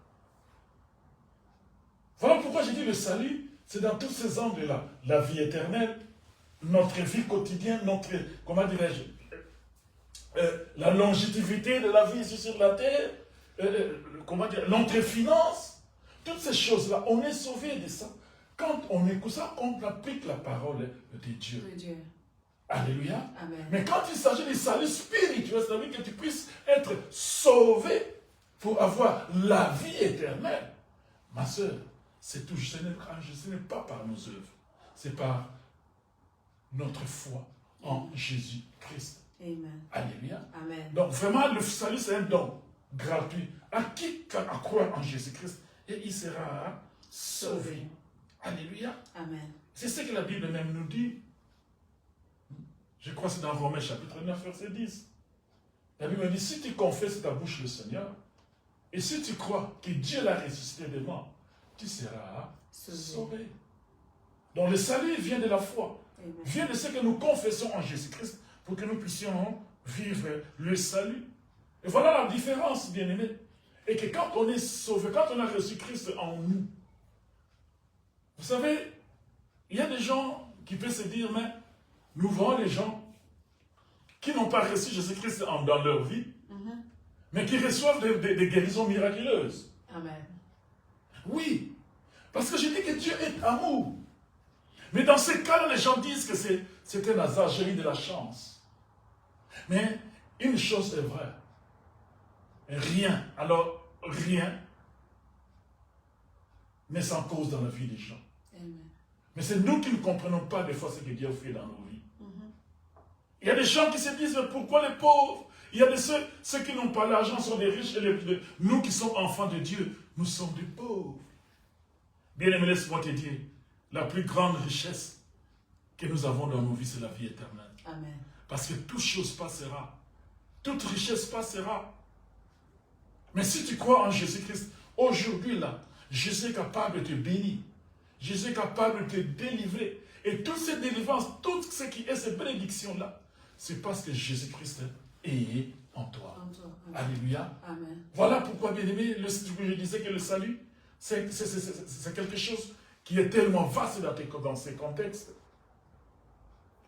Speaker 2: Voilà pourquoi j'ai dit le salut, c'est dans tous ces angles-là. La vie éternelle, notre vie quotidienne, notre, comment dirais-je, la longévité de la vie ici sur la terre, comment dire, notre finance, toutes ces choses-là, on est sauvé de ça. Quand on écoute ça, on applique la parole de Dieu.
Speaker 1: De Dieu.
Speaker 2: Alléluia.
Speaker 1: Amen.
Speaker 2: Mais quand il s'agit du salut spirituel, c'est-à-dire que tu puisses être sauvé pour avoir la vie éternelle, ma soeur, c'est tout. Ce n'est pas par nos œuvres, c'est par notre foi en Jésus-Christ.
Speaker 1: Amen.
Speaker 2: Alléluia.
Speaker 1: Amen.
Speaker 2: Donc vraiment, le salut, c'est un don gratuit. À qui à croire en Jésus-Christ, et il sera sauvé. Alléluia.
Speaker 1: Amen.
Speaker 2: C'est ce que la Bible même nous dit. Je crois que c'est dans Romains chapitre 9, verset 10. La Bible dit, si tu confesses ta bouche le Seigneur, et si tu crois que Dieu l'a ressuscité des morts, tu seras sauvé. Donc le salut vient de la foi.
Speaker 1: Amen.
Speaker 2: Vient de ce que nous confessons en Jésus-Christ pour que nous puissions vivre le salut. Et voilà la différence, bien-aimés. Et que quand on est sauvé, quand on a reçu Christ en nous, vous savez, il y a des gens qui peuvent se dire, mais nous voyons les gens qui n'ont pas reçu Jésus-Christ dans leur vie, mais qui reçoivent des guérisons miraculeuses.
Speaker 1: Amen.
Speaker 2: Oui, parce que je dis que Dieu est amour. Mais dans ces cas-là, les gens disent que c'est un hasard, j'ai eu de la chance. Mais une chose est vraie. Rien, alors rien, n'est sans cause dans la vie des gens.
Speaker 1: Amen.
Speaker 2: Mais c'est nous qui ne comprenons pas des fois ce que Dieu fait dans nos vies. Il y a des gens qui se disent, mais pourquoi les pauvres? Il y a ceux qui n'ont pas l'argent sont des riches, et nous qui sommes enfants de Dieu, nous sommes des pauvres. Bien-aimé, laisse-moi te dire, la plus grande richesse que nous avons dans nos vies, c'est la vie éternelle.
Speaker 1: Amen.
Speaker 2: Parce que toute chose passera. Toute richesse passera. Mais si tu crois en Jésus-Christ, aujourd'hui là, Jésus est capable de te bénir. Jésus est capable de te délivrer. Et toutes ces délivrances, tout ce qui est ces bénédictions-là, c'est parce que Jésus-Christ est en toi. Alléluia.
Speaker 1: Amen.
Speaker 2: Voilà pourquoi, bien-aimé, je disais que le salut, c'est quelque chose qui est tellement vaste dans ces contextes.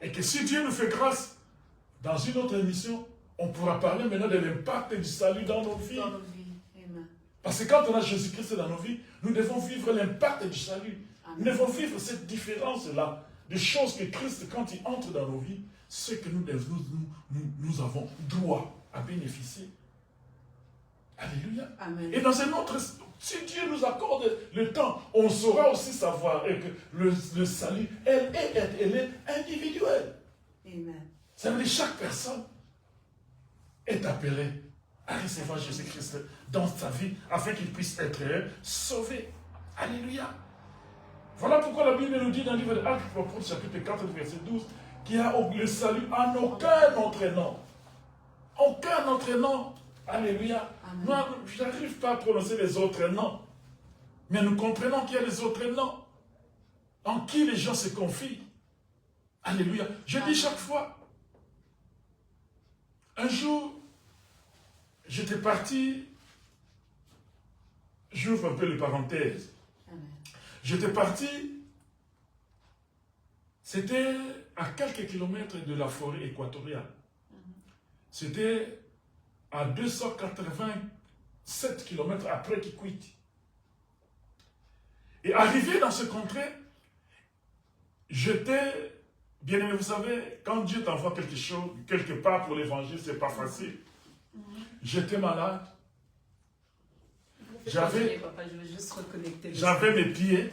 Speaker 2: Et que si Dieu nous fait grâce, dans une autre émission, on pourra parler maintenant de l'impact du salut dans nos vies.
Speaker 1: Dans nos vies. Amen.
Speaker 2: Parce que quand on a Jésus-Christ dans nos vies, nous devons vivre l'impact du salut.
Speaker 1: Amen.
Speaker 2: Nous devons vivre cette différence-là, des choses que Christ, quand il entre dans nos vies, ce que nous avons droit à bénéficier. Alléluia.
Speaker 1: Amen.
Speaker 2: Et dans un autre, si Dieu nous accorde le temps, on saura aussi savoir et que le salut, elle est individuelle.
Speaker 1: Amen.
Speaker 2: Ça veut dire que chaque personne est appelée à recevoir Jésus-Christ dans sa vie afin qu'il puisse être sauvé. Alléluia. Voilà pourquoi la Bible nous dit dans le livre de Actes, chapitre 4, verset 12, qu'il y a le salut en aucun autre nom. Aucun autre nom. Alléluia.
Speaker 1: Amen.
Speaker 2: Moi, je n'arrive pas à prononcer les autres noms. Mais nous comprenons qu'il y a les autres noms en qui les gens se confient. Alléluia. Je dis chaque fois, un jour, j'étais parti, j'ouvre un peu les parenthèses.
Speaker 1: Amen.
Speaker 2: J'étais parti, c'était à quelques kilomètres de la forêt équatoriale. C'était à 287 kilomètres après Kikwit. Et arrivé dans ce contrée, j'étais, bien aimé, vous savez, quand Dieu t'envoie quelque chose, quelque part pour l'évangile, c'est pas facile. J'étais malade. J'avais mes pieds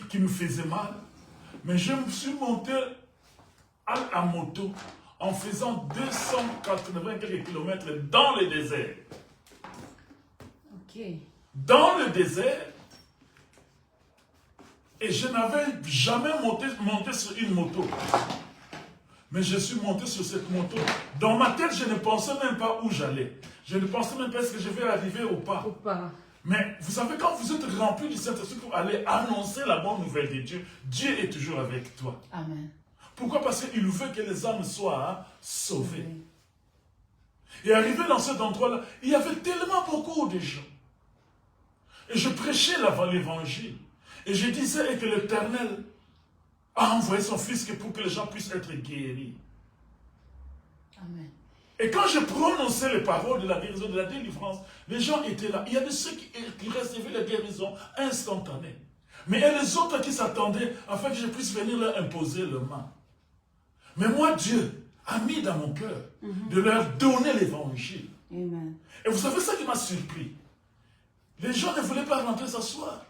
Speaker 2: qui me faisaient mal. Mais je me suis monté à la moto en faisant 280 quelques kilomètres dans le désert.
Speaker 1: Ok.
Speaker 2: Dans le désert. Et je n'avais jamais monté sur une moto. Mais je suis monté sur cette moto. Dans ma tête, je ne pensais même pas où j'allais. Je ne pensais même pas est-ce que je vais arriver ou pas. Mais vous savez, quand vous êtes rempli du Saint-Esprit pour aller annoncer la bonne nouvelle de Dieu, Dieu est toujours avec toi.
Speaker 1: Amen.
Speaker 2: Pourquoi? Parce qu'il veut que les âmes soient sauvées. Et arrivé dans cet endroit-là, il y avait tellement beaucoup de gens. Et je prêchais l'évangile. Et je disais que l'Éternel a envoyé son Fils pour que les gens puissent être guéris.
Speaker 1: Amen.
Speaker 2: Et quand je prononçais les paroles de la guérison, de la délivrance, les gens étaient là. Il y a de ceux qui recevaient la guérison instantanée. Mais il y a les autres qui s'attendaient afin que je puisse venir leur imposer le main. Mais moi, Dieu a mis dans mon cœur de leur donner l'évangile. Et vous savez ça qui m'a surpris? Les gens ne voulaient pas rentrer s'asseoir.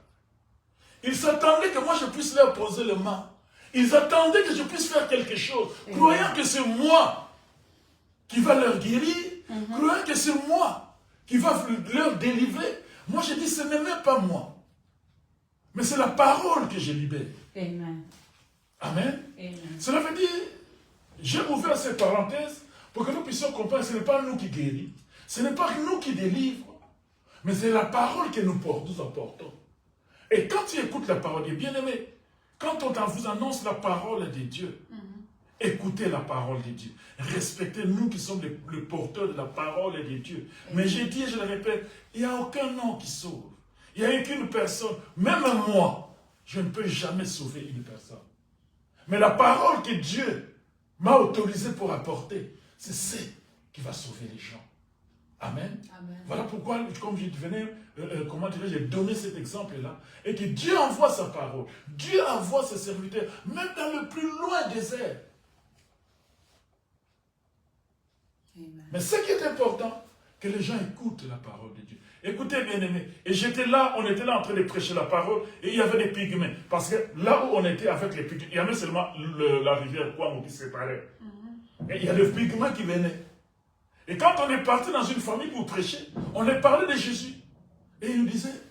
Speaker 2: Ils s'attendaient que moi je puisse leur poser le main. Ils attendaient que je puisse faire quelque chose, croyant que c'est moi qui va leur guérir, croyant que c'est moi qui va leur délivrer. Moi, je dis, ce n'est même pas moi. Mais c'est la parole que je libère.
Speaker 1: Amen.
Speaker 2: Amen.
Speaker 1: Amen.
Speaker 2: Cela veut dire, j'ai ouvert cette parenthèse pour que nous puissions comprendre, ce n'est pas nous qui guérissons, ce n'est pas nous qui délivrons, mais c'est la parole que nous apportons. Et quand tu écoutes la parole, et bien aimé, quand on vous annonce la parole de Dieu, écoutez la parole de Dieu. Respectez nous qui sommes les porteurs de la parole de Dieu. Mais j'ai dit et je le répète, il n'y a aucun nom qui sauve. Il n'y a qu'une personne, même moi, je ne peux jamais sauver une personne. Mais la parole que Dieu m'a autorisée pour apporter, c'est ce qui va sauver les gens. Amen. Amen. Voilà pourquoi, comme je venais, j'ai donné cet exemple-là, et que Dieu envoie sa parole. Dieu envoie ses serviteurs, même dans le plus loin désert. Amen. Mais ce qui est important, que les gens écoutent la parole de Dieu. Écoutez, bien-aimés, et j'étais là, on était là en train de prêcher la parole, et il y avait des pygmées. Parce que là où on était avec les pygmées, il y avait seulement la rivière Kouamou qui se séparait. Et il y a des pygmées qui venaient. Et quand on est parti dans une famille pour prêcher, on leur parlait de Jésus. Et ils nous disaient,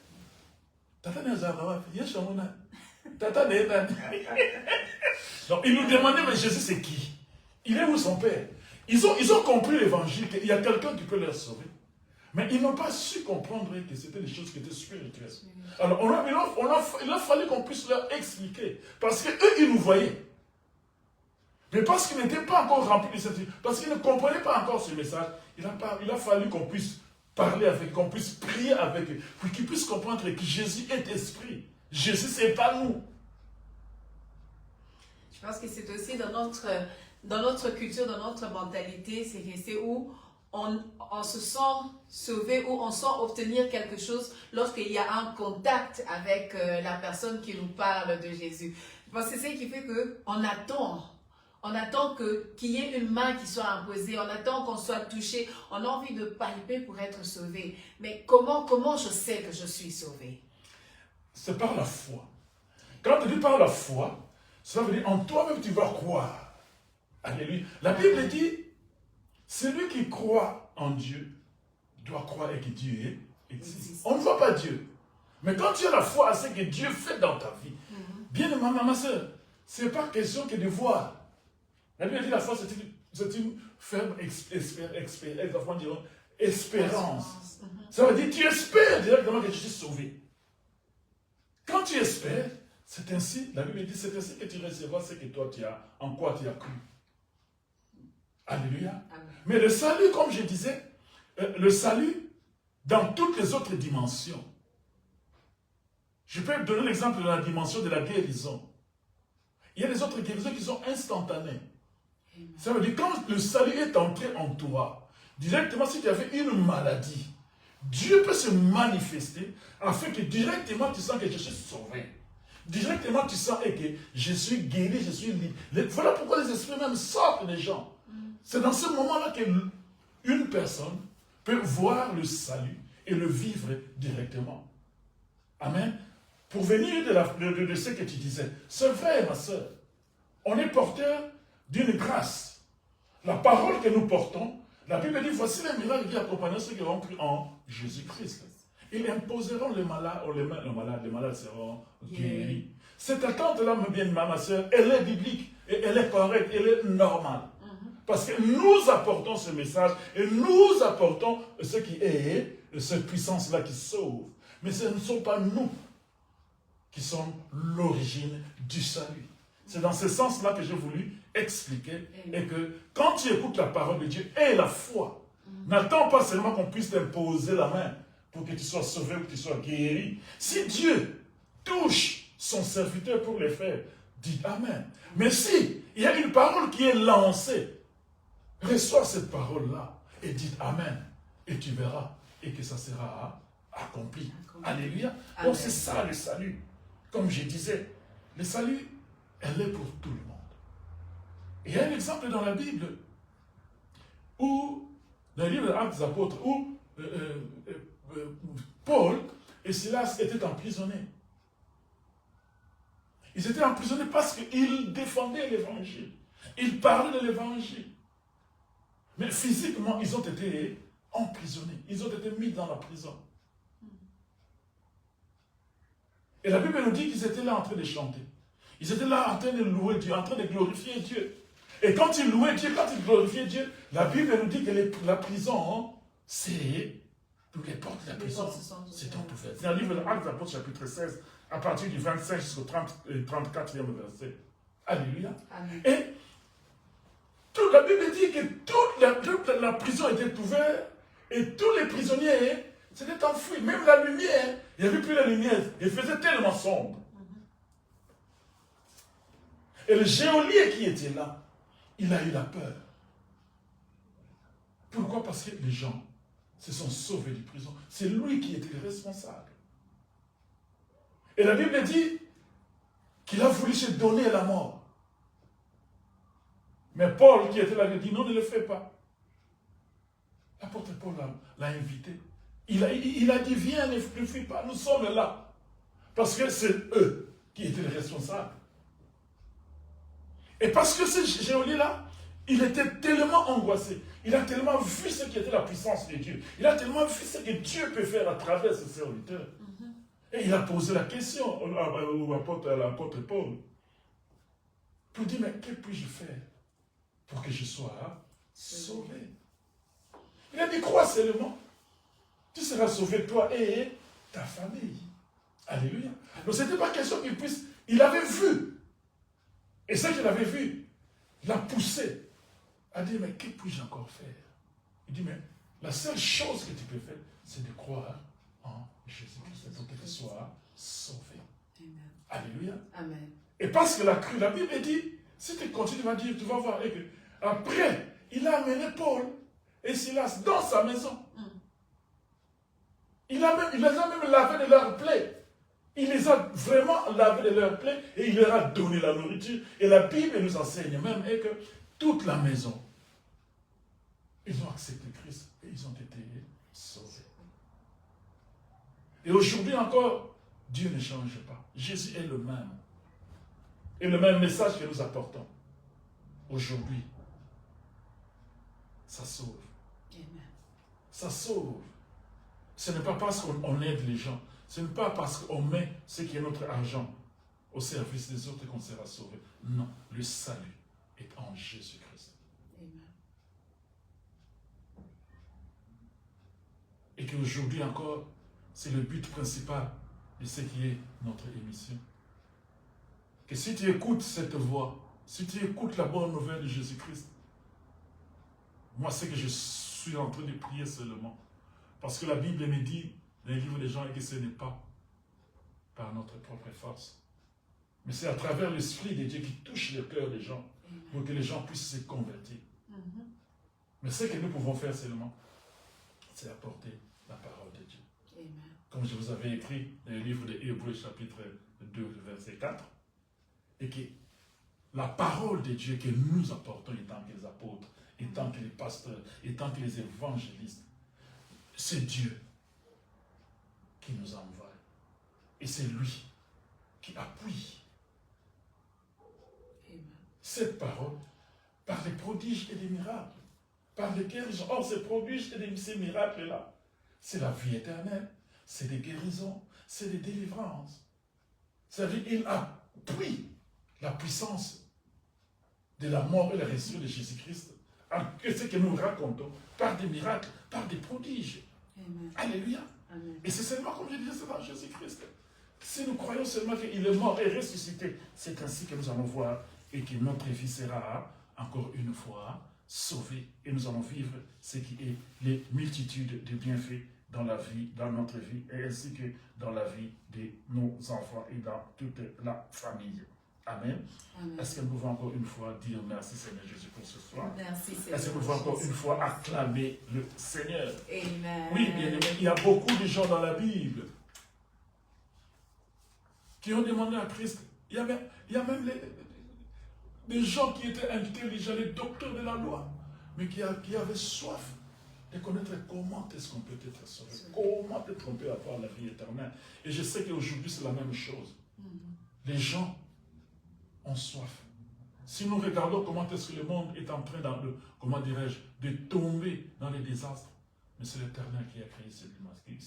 Speaker 2: Tata Nazarawa, Yeshamona, Tata Nedan. Donc ils nous demandaient, mais Jésus c'est qui? Il est où son père? Ils ont compris l'évangile, qu'il y a quelqu'un qui peut leur sauver. Mais ils n'ont pas su comprendre que c'était des choses qui étaient spirituelles. Alors il a fallu qu'on puisse leur expliquer. Parce qu'eux, ils nous voyaient. Mais parce qu'ils n'étaient pas encore remplis de cette vie, parce qu'ils ne comprenaient pas encore ce message, il a fallu qu'on puisse parler avec, qu'on puisse prier avec eux, pour qu'ils puissent comprendre que Jésus est esprit. Jésus, ce n'est pas nous.
Speaker 1: Je pense que c'est aussi dans notre culture, dans notre mentalité, c'est où on se sent sauvé, où on sent obtenir quelque chose lorsqu'il y a un contact avec la personne qui nous parle de Jésus. Je pense que c'est ce qui fait qu'on attend. On attend qu'il y ait une main qui soit imposée, on attend qu'on soit touché, on a envie de palper pour être sauvé. Mais comment je sais que je suis sauvé?
Speaker 2: C'est par la foi. Quand tu dis par la foi, ça veut dire en toi-même tu vas croire. Alléluia. La Bible dit, celui qui croit en Dieu doit croire que Dieu existe. On ne voit pas Dieu. Mais quand tu as la foi à ce que Dieu fait dans ta vie, bien aimé, ma soeur, ce n'est pas question que de voir. La Bible dit la foi, c'est une ferme espérance. Ça veut dire que tu espères directement que je suis sauvé. Quand tu espères, c'est ainsi, la Bible dit, c'est ainsi que tu recevras ce que toi tu as, en quoi tu as cru. Alléluia. Amen. Mais le salut, comme je disais, le salut dans toutes les autres dimensions. Je peux te donner l'exemple de la dimension de la guérison. Il y a des autres guérisons qui sont instantanées. Ça veut dire quand le salut est entré en toi, directement si tu avais une maladie, Dieu peut se manifester afin que directement tu sens que je suis sauvé. Directement tu sens que je suis guéri, je suis libre. Voilà pourquoi les esprits même sortent des gens. C'est dans ce moment-là qu'une personne peut voir le salut et le vivre directement. Amen. Pour venir de ce que tu disais, c'est vrai ma soeur, on est porteur d'une grâce. La parole que nous portons, la Bible dit, voici les miracles qui accompagnent ceux qui ont cru en Jésus-Christ. Ils imposeront les malades, les malades seront guéris. Cette attente-là, ma soeur, elle est biblique, et elle est correcte, elle est normale. Parce que nous apportons ce message, et nous apportons ce qui est, cette puissance-là qui sauve. Mais ce ne sont pas nous qui sommes l'origine du salut. C'est dans ce sens-là que j'ai voulu expliquer et que quand tu écoutes la parole de Dieu et la foi, n'attends pas seulement qu'on puisse t'imposer la main pour que tu sois sauvé ou que tu sois guéri. Si Dieu touche son serviteur pour les faire, dites Amen. Mais si il y a une parole qui est lancée, reçois cette parole-là et dites Amen. Et tu verras et que ça sera accompli. Alléluia. Donc c'est ça le salut. Comme je disais, le salut, elle est pour tout le monde. Il y a un exemple dans la Bible où, dans le livre des Actes des Apôtres, où Paul et Silas étaient emprisonnés. Ils étaient emprisonnés parce qu'ils défendaient l'évangile. Ils parlaient de l'évangile. Mais physiquement, ils ont été emprisonnés. Ils ont été mis dans la prison. Et la Bible nous dit qu'ils étaient là en train de chanter. Ils étaient là en train de louer Dieu, en train de glorifier Dieu. Et quand ils louaient Dieu, quand ils glorifiaient Dieu, la Bible nous dit que la prison, c'est... Toutes les portes de la prison, c'est tout ouvert. C'est dans le livre de Actes des Apôtres, chapitre 16, à partir du 25 jusqu'au 34e verset. Alléluia. Amen. Et toute la Bible dit que toute la prison était ouverte et tous les prisonniers s'étaient enfuis. Même la lumière, il n'y avait plus la lumière. Il faisait tellement sombre. Et le geôlier qui était là, il a eu la peur. Pourquoi? Parce que les gens se sont sauvés du prison. C'est lui qui était responsable. Et la Bible dit qu'il a voulu se donner à la mort. Mais Paul qui était là, il a dit non, ne le fais pas. L'apôtre Paul l'a invité. Il a dit viens, ne fuis pas, nous sommes là. Parce que c'est eux qui étaient les responsables. Et parce que ce geôlier-là, il était tellement angoissé. Il a tellement vu ce qui était la puissance de Dieu. Il a tellement vu ce que Dieu peut faire à travers ses serviteurs. Et il a posé la question à l'apôtre Paul. Pour dire, mais que puis-je faire pour que je sois sauvé? Il a dit, crois seulement. Tu seras sauvé, toi et ta famille. Alléluia. Donc ce n'était pas question qu'il puisse... Il avait vu. Et ce qu'il avait vu l'a poussé à dire, mais que puis-je encore faire? Il dit, mais la seule chose que tu peux faire, c'est de croire en Jésus-Christ pour que tu sois sauvé. Amen. Alléluia. Amen. Et parce qu'il a cru, la Bible dit, si tu continues à dire, tu vas voir. Et que, après, il a amené Paul et Silas dans sa maison. Il les a même lavés de leurs plaies. Il les a vraiment lavés de leurs plaies et il leur a donné la nourriture. Et la Bible nous enseigne même que toute la maison, ils ont accepté Christ et ils ont été sauvés. Et aujourd'hui encore, Dieu ne change pas. Jésus est le même. Et le même message que nous apportons aujourd'hui, ça sauve. Amen. Ça sauve. Ce n'est pas parce qu'on aide les gens. Ce n'est pas parce qu'on met ce qui est notre argent au service des autres qu'on sera sauvé. Non, le salut est en Jésus-Christ. Amen. Et qu'aujourd'hui encore, c'est le but principal de ce qui est notre émission. Que si tu écoutes cette voix, si tu écoutes la bonne nouvelle de Jésus-Christ, moi c'est que je suis en train de prier seulement. Parce que la Bible me dit, dans les livres des gens, que ce n'est pas par notre propre force. Mais c'est à travers l'Esprit de Dieu qui touche le cœur des gens, pour que les gens puissent se convertir. Mais ce que nous pouvons faire seulement, c'est apporter la parole de Dieu. Amen. Comme je vous avais écrit dans le livre de Hébreux, chapitre 2, verset 4, et que la parole de Dieu que nous apportons, étant que les apôtres, étant que les pasteurs, étant que les évangélistes, c'est Dieu qui nous envoie. Et c'est lui qui appuie cette parole par des prodiges et des miracles, par des guérisons. Or, ces prodiges et ces miracles-là, c'est la vie éternelle, c'est des guérisons, c'est des délivrances. C'est-à-dire qu'il appuie la puissance de la mort et la résurrection de Jésus-Christ, ce que nous racontons, par des miracles, par des prodiges. Amen. Alléluia. Amen. Et c'est seulement, comme je disais, c'est dans Jésus-Christ. Si nous croyons seulement qu'il est mort et ressuscité, c'est ainsi que nous allons voir et que notre vie sera encore une fois sauvée. Et nous allons vivre ce qui est les multitudes de bienfaits dans la vie, dans notre vie, et ainsi que dans la vie de nos enfants et dans toute la famille. Amen. Amen. Est-ce que nous pouvons encore une fois dire merci Seigneur Jésus pour ce soir? Merci Seigneur. Est-ce que nous pouvons encore une fois acclamer le Seigneur? Amen. Oui, bien aimé, il y a beaucoup de gens dans la Bible qui ont demandé à Christ. Il y a même des gens qui étaient intelligents, les docteurs de la loi, mais qui avaient soif de connaître comment est-ce qu'on peut être sauvé, comment est-ce qu'on peut avoir la vie éternelle. Et je sais qu'aujourd'hui c'est la même chose. Les gens ont soif. Si nous regardons comment est-ce que le monde est en train de tomber dans les désastres, mais c'est l'Éternel qui a créé cette humanité.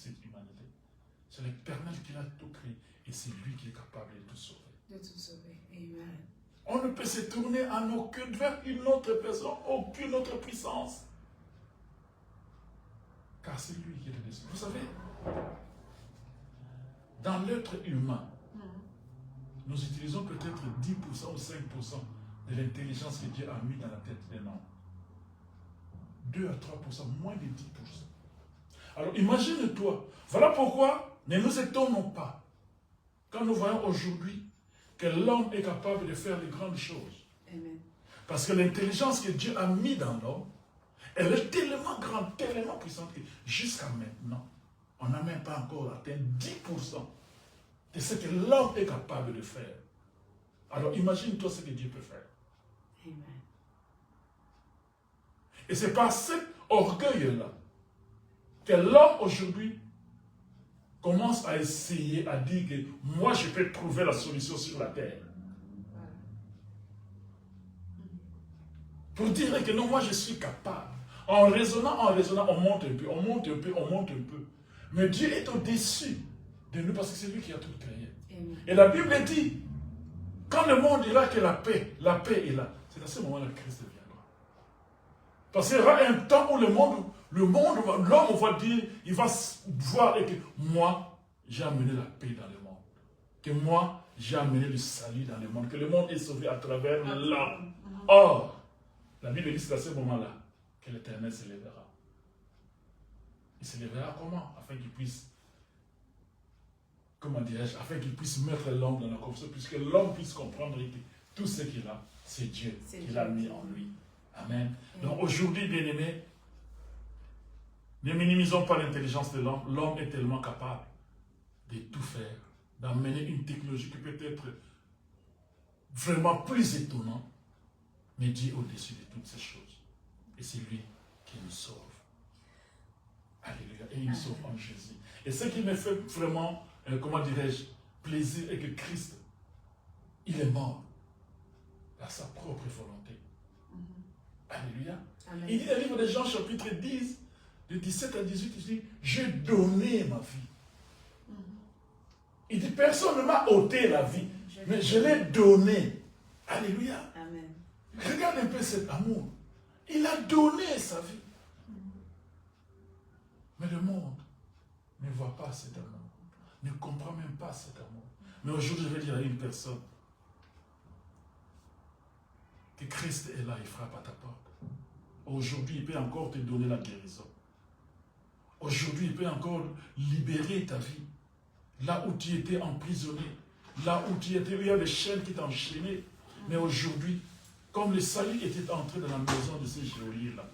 Speaker 2: C'est l'Éternel qui a tout créé et c'est lui qui est capable de tout sauver.
Speaker 1: De tout sauver. Amen.
Speaker 2: On ne peut se tourner vers une autre personne, aucune autre puissance. Car c'est lui qui est le destin. Vous savez, dans l'être humain, nous utilisons peut-être 10% ou 5% de l'intelligence que Dieu a mis dans la tête des hommes. 2 à 3%, moins de 10%. Alors imagine-toi, voilà pourquoi ne nous étonnons pas quand nous voyons aujourd'hui que l'homme est capable de faire de grandes choses.
Speaker 1: Amen. Parce
Speaker 2: que l'intelligence que Dieu a mis dans l'homme, elle est tellement grande, tellement puissante que jusqu'à maintenant, on n'a même pas encore atteint 10% de ce que l'homme est capable de faire. Alors imagine-toi ce que Dieu peut faire.
Speaker 1: Amen.
Speaker 2: Et c'est par cet orgueil-là que l'homme aujourd'hui commence à essayer, à dire que moi je peux trouver la solution sur la terre. Pour dire que non, moi je suis capable. En raisonnant, on monte un peu, on monte un peu, on monte un peu. Mais Dieu est au-dessus de nous parce que c'est lui qui a tout créé.
Speaker 1: Amen. Et
Speaker 2: la Bible dit, quand le monde dira que la paix est là, c'est à ce moment-là que Christ viendra. Parce qu'il y aura un temps où l'homme va dire, il va voir et que moi, j'ai amené la paix dans le monde. Que moi, j'ai amené le salut dans le monde. Que le monde est sauvé à travers l'homme. Or, la Bible dit c'est à ce moment-là que l'Éternel se lèvera. Il se lèvera comment? Afin qu'il puisse, afin qu'il puisse mettre l'homme dans la confiance, puisque l'homme puisse comprendre que tout ce qu'il a, c'est Dieu qui l'a mis en lui. Amen. Donc aujourd'hui, bien-aimés, ne minimisons pas l'intelligence de l'homme. L'homme est tellement capable de tout faire, d'amener une technologie qui peut être vraiment plus étonnante, mais Dieu est au-dessus de toutes ces choses. Et c'est lui qui nous sauve. Alléluia. Et il nous sauve en Jésus. Et ce qui me fait vraiment, plaisir est que Christ, il est mort à sa propre volonté. Alléluia. Amen. Il dit dans le livre de Jean, chapitre 10, de 17 à 18, il dit, j'ai donné ma vie. Il dit, personne ne m'a ôté la vie, mais je l'ai donnée. Alléluia.
Speaker 1: Amen.
Speaker 2: Regarde un peu cet amour. Il a donné sa vie. Mais le monde ne voit pas cet amour, ne comprend même pas cet amour. Mais aujourd'hui, je vais dire à une personne que Christ est là, il frappe à ta porte. Aujourd'hui, il peut encore te donner la guérison. Aujourd'hui, il peut encore libérer ta vie. Là où tu étais emprisonné, là où tu étais, il y a des chaînes qui t'enchaînaient. Mais aujourd'hui, comme le salut était entré dans la maison de ces geôliers-là,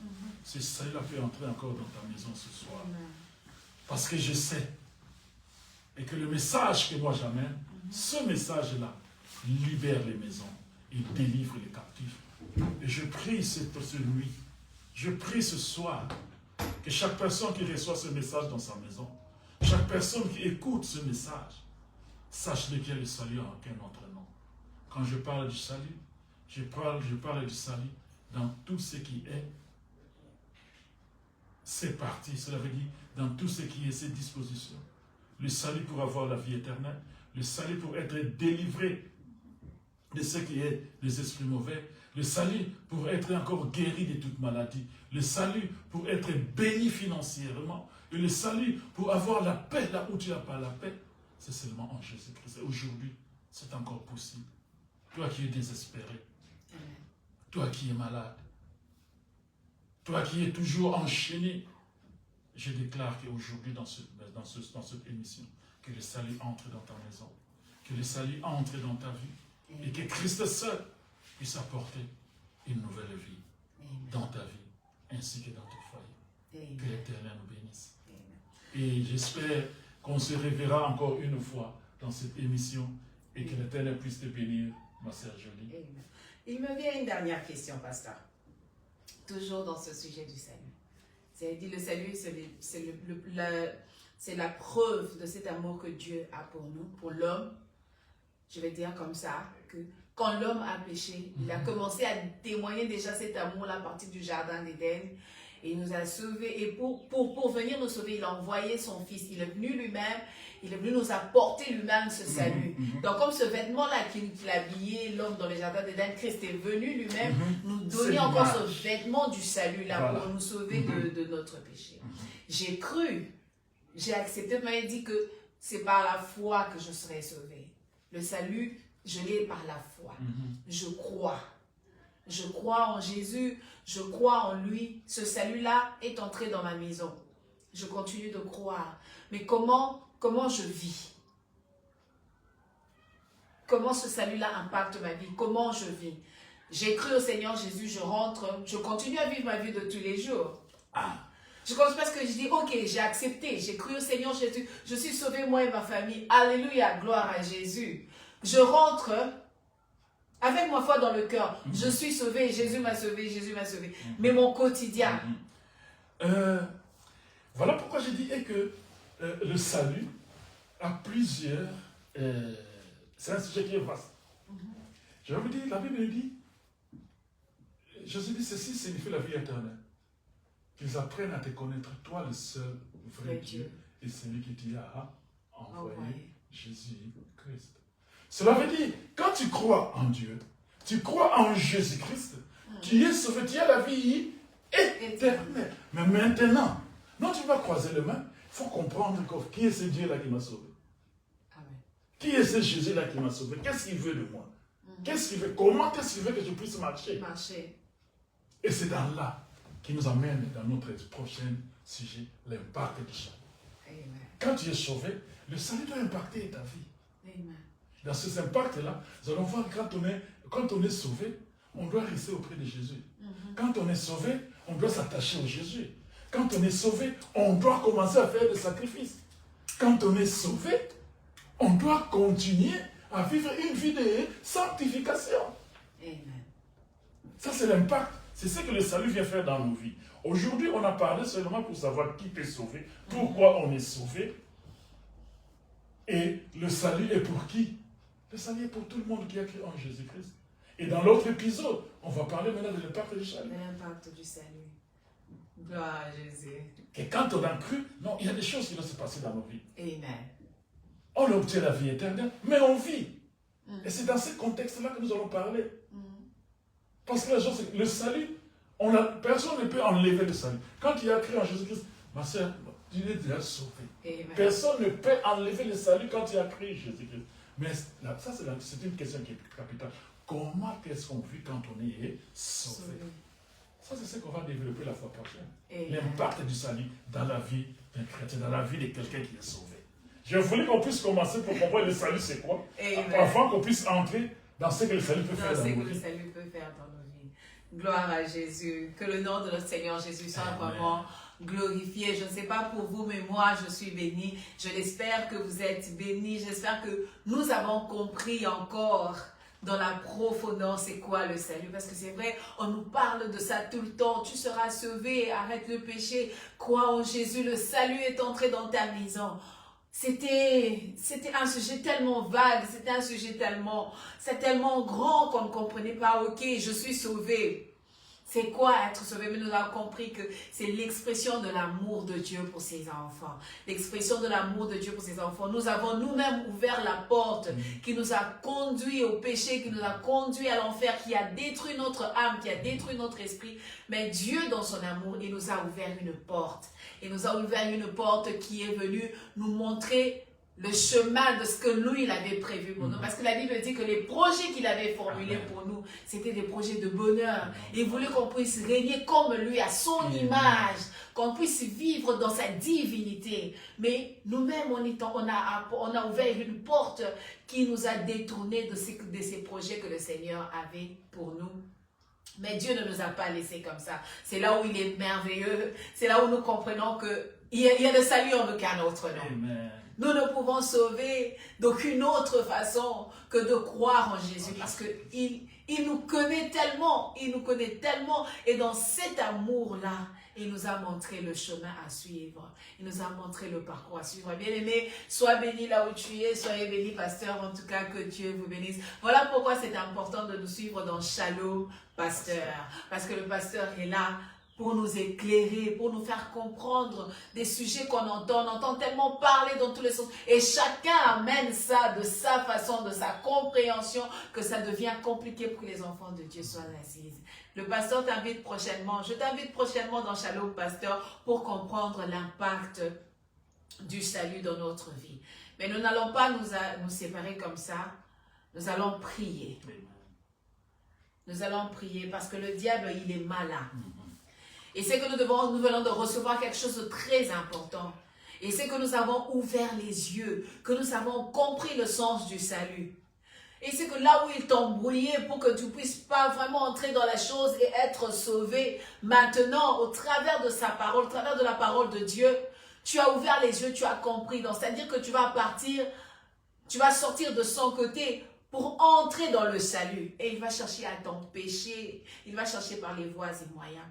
Speaker 2: ce salut-là peut entrer encore dans ta maison ce soir. Parce que je sais, et que le message que moi j'amène, ce message-là libère les maisons et délivre les captifs. Et je prie cette nuit, je prie ce soir, que chaque personne qui reçoit ce message dans sa maison, chaque personne qui écoute ce message, sache qu'il y a le salut en aucun autre nom. Quand je parle du salut, je parle du salut dans tout ce qui est ses parties, cela veut dire dans tout ce qui est ses dispositions. Le salut pour avoir la vie éternelle, le salut pour être délivré de ce qui est des esprits mauvais, le salut pour être encore guéri de toute maladie, le salut pour être béni financièrement, et le salut pour avoir la paix là où tu n'as pas la paix, c'est seulement en Jésus-Christ. Aujourd'hui, c'est encore possible. Toi qui es désespéré, toi qui es malade, toi qui es toujours enchaîné, je déclare qu'aujourd'hui, dans cette émission, que le salut entre dans ta maison, que le salut entre dans ta vie, et que Christ seul puisse apporter une nouvelle vie dans ta vie, ainsi que dans ton foyer. Que l'Éternel nous bénisse. Et j'espère qu'on se reverra encore une fois dans cette émission, et que l'Éternel puisse te bénir, ma sœur Jolie.
Speaker 1: Il me vient une dernière question, pasteur. Toujours dans ce sujet du salut. C'est dit, le salut, c'est la preuve de cet amour que Dieu a pour nous, pour l'homme. Je vais dire comme ça, que quand l'homme a péché, il a commencé à témoigner déjà cet amour-là à partir du jardin d'Éden. Et il nous a sauvés. Et pour venir nous sauver, il a envoyé son Fils. Il est venu lui-même. Il est venu nous apporter lui-même ce salut. Donc comme ce vêtement-là qu'il a habillé l'homme dans le jardin d'Éden, Christ est venu lui-même nous donner encore ce vêtement du salut-là pour nous sauver de notre péché. J'ai cru, j'ai accepté, vous m'avez dit que c'est par la foi que je serai sauvé. Le salut, je l'ai par la foi. Je crois. Je crois en Jésus, je crois en lui. Ce salut-là est entré dans ma maison. Je continue de croire. Mais comment je vis? Comment ce salut-là impacte ma vie? Comment je vis? J'ai cru au Seigneur Jésus, je rentre, je continue à vivre ma vie de tous les jours. Je commence parce que je dis, ok, j'ai accepté, j'ai cru au Seigneur Jésus, je suis sauvé moi et ma famille. Alléluia, gloire à Jésus. Je rentre avec ma foi dans le cœur. Je suis sauvé, Jésus m'a sauvé, Jésus m'a sauvé. Mais mon quotidien.
Speaker 2: Voilà pourquoi j'ai dit que le salut a plusieurs... c'est un sujet qui est vaste. Je vais vous dire, la Bible dit, Jésus dit, ceci signifie la vie éternelle. Qu'ils apprennent à te connaître, toi le seul vrai Dieu, et celui qui t'y a envoyé, Jésus-Christ. Cela veut dire, quand tu crois en Dieu, tu crois en Jésus-Christ, tu es sauvé, tu as la vie éternelle. Mais maintenant, non, tu vas croiser les mains, il faut comprendre qui est ce Dieu-là qui m'a sauvé.
Speaker 1: Amen.
Speaker 2: Qui est ce Jésus-là qui m'a sauvé? Qu'est-ce qu'il veut de moi? Qu'est-ce qu'il veut? Comment est-ce qu'il veut que je puisse marcher? Et c'est dans là qui nous amène dans notre prochain sujet, l'impact du salut. Quand tu es sauvé, le salut doit impacter ta vie.
Speaker 1: Amen.
Speaker 2: Dans ces impacts-là, nous allons voir quand on est sauvé, on doit rester auprès de Jésus. Quand on est sauvé, on doit s'attacher au Jésus. Quand on est sauvé, on doit commencer à faire des sacrifices. Quand on est sauvé, on doit continuer à vivre une vie de sanctification.
Speaker 1: Amen.
Speaker 2: Ça, c'est l'impact. C'est ce que le salut vient faire dans nos vies. Aujourd'hui, on a parlé seulement pour savoir qui peut sauver, pourquoi on est sauvé. Et le salut est pour qui? Le salut est pour tout le monde qui a cru en Jésus-Christ. Et dans l'autre épisode, on va parler maintenant de l'impact du salut.
Speaker 1: L'impact du salut. Gloire à Jésus.
Speaker 2: Et quand on a cru, non, il y a des choses qui vont se passer dans nos vies.
Speaker 1: Amen.
Speaker 2: On obtient la vie éternelle, mais on vit. Et c'est dans ce contexte-là que nous allons parler. Parce que le salut, personne ne peut enlever le salut. Quand tu as cru en Jésus-Christ, ma soeur, tu es déjà sauvé.
Speaker 1: Amen.
Speaker 2: Personne ne peut enlever le salut quand tu as cru en Jésus-Christ. Mais ça, c'est une question qui est capitale. Comment est-ce qu'on vit quand on est sauvé? Ça, c'est ce qu'on va développer la fois prochaine. L'impact du salut dans la vie d'un chrétien, dans la vie de quelqu'un qui est sauvé. Je voulais qu'on puisse commencer pour comprendre le salut, c'est quoi, avant qu'on puisse entrer dans ce que le salut peut faire dans nos vies.
Speaker 1: Gloire à Jésus. Que le nom de notre Seigneur Jésus soit vraiment glorifié. Je ne sais pas pour vous, mais moi, je suis béni. Je l'espère que vous êtes bénis. J'espère que nous avons compris encore dans la profondeur c'est quoi le salut. Parce que c'est vrai, on nous parle de ça tout le temps. Tu seras sauvé, arrête le péché, crois en Jésus, le salut est entré dans ta maison. C'était un sujet tellement vague, c'était un sujet tellement grand qu'on ne comprenait pas. Ok, je suis sauvé. C'est quoi être sauvé? Mais nous avons compris que c'est l'expression de l'amour de Dieu pour ses enfants. L'expression de l'amour de Dieu pour ses enfants. Nous avons nous-mêmes ouvert la porte qui nous a conduits au péché, qui nous a conduits à l'enfer, qui a détruit notre âme, qui a détruit notre esprit. Mais Dieu, dans son amour, il nous a ouvert une porte. Il nous a ouvert une porte qui est venue nous montrer le chemin de ce que lui, il avait prévu pour nous. Parce que la Bible dit que les projets qu'il avait formulés pour nous, c'était des projets de bonheur. Il voulait qu'on puisse régner comme lui, à son image, qu'on puisse vivre dans sa divinité. Mais nous-mêmes, on a ouvert une porte qui nous a détournés de ces projets que le Seigneur avait pour nous. Mais Dieu ne nous a pas laissés comme ça. C'est là où il est merveilleux. C'est là où nous comprenons qu'il y a le salut en aucun autre nom.
Speaker 2: Amen.
Speaker 1: Nous ne pouvons sauver d'aucune autre façon que de croire en Jésus. Parce qu'il Il nous connaît tellement, et dans cet amour-là, il nous a montré le chemin à suivre. Il nous a montré le parcours à suivre. Bien-aimé, sois béni là où tu es, soyez béni, pasteur, en tout cas, que Dieu vous bénisse. Voilà pourquoi c'est important de nous suivre dans Shalom, pasteur. Parce que le pasteur est là pour nous éclairer, pour nous faire comprendre des sujets qu'on entend. On entend tellement parler dans tous les sens. Et chacun amène ça de sa façon, de sa compréhension, que ça devient compliqué pour que les enfants de Dieu soient assis. Le pasteur t'invite prochainement, je t'invite prochainement dans Shalom Pasteur pour comprendre l'impact du salut dans notre vie. Mais nous n'allons pas nous séparer comme ça. Nous allons prier. Nous allons prier parce que le diable, il est malin. Et c'est que nous venons de recevoir quelque chose de très important. Et c'est que nous avons ouvert les yeux, que nous avons compris le sens du salut. Et c'est que là où il t'embrouillait pour que tu ne puisses pas vraiment entrer dans la chose et être sauvé, maintenant, au travers de sa parole, au travers de la parole de Dieu, tu as ouvert les yeux, tu as compris. C'est-à-dire que tu vas partir, tu vas sortir de son côté pour entrer dans le salut. Et il va chercher à t'empêcher, il va chercher par les voies et moyens.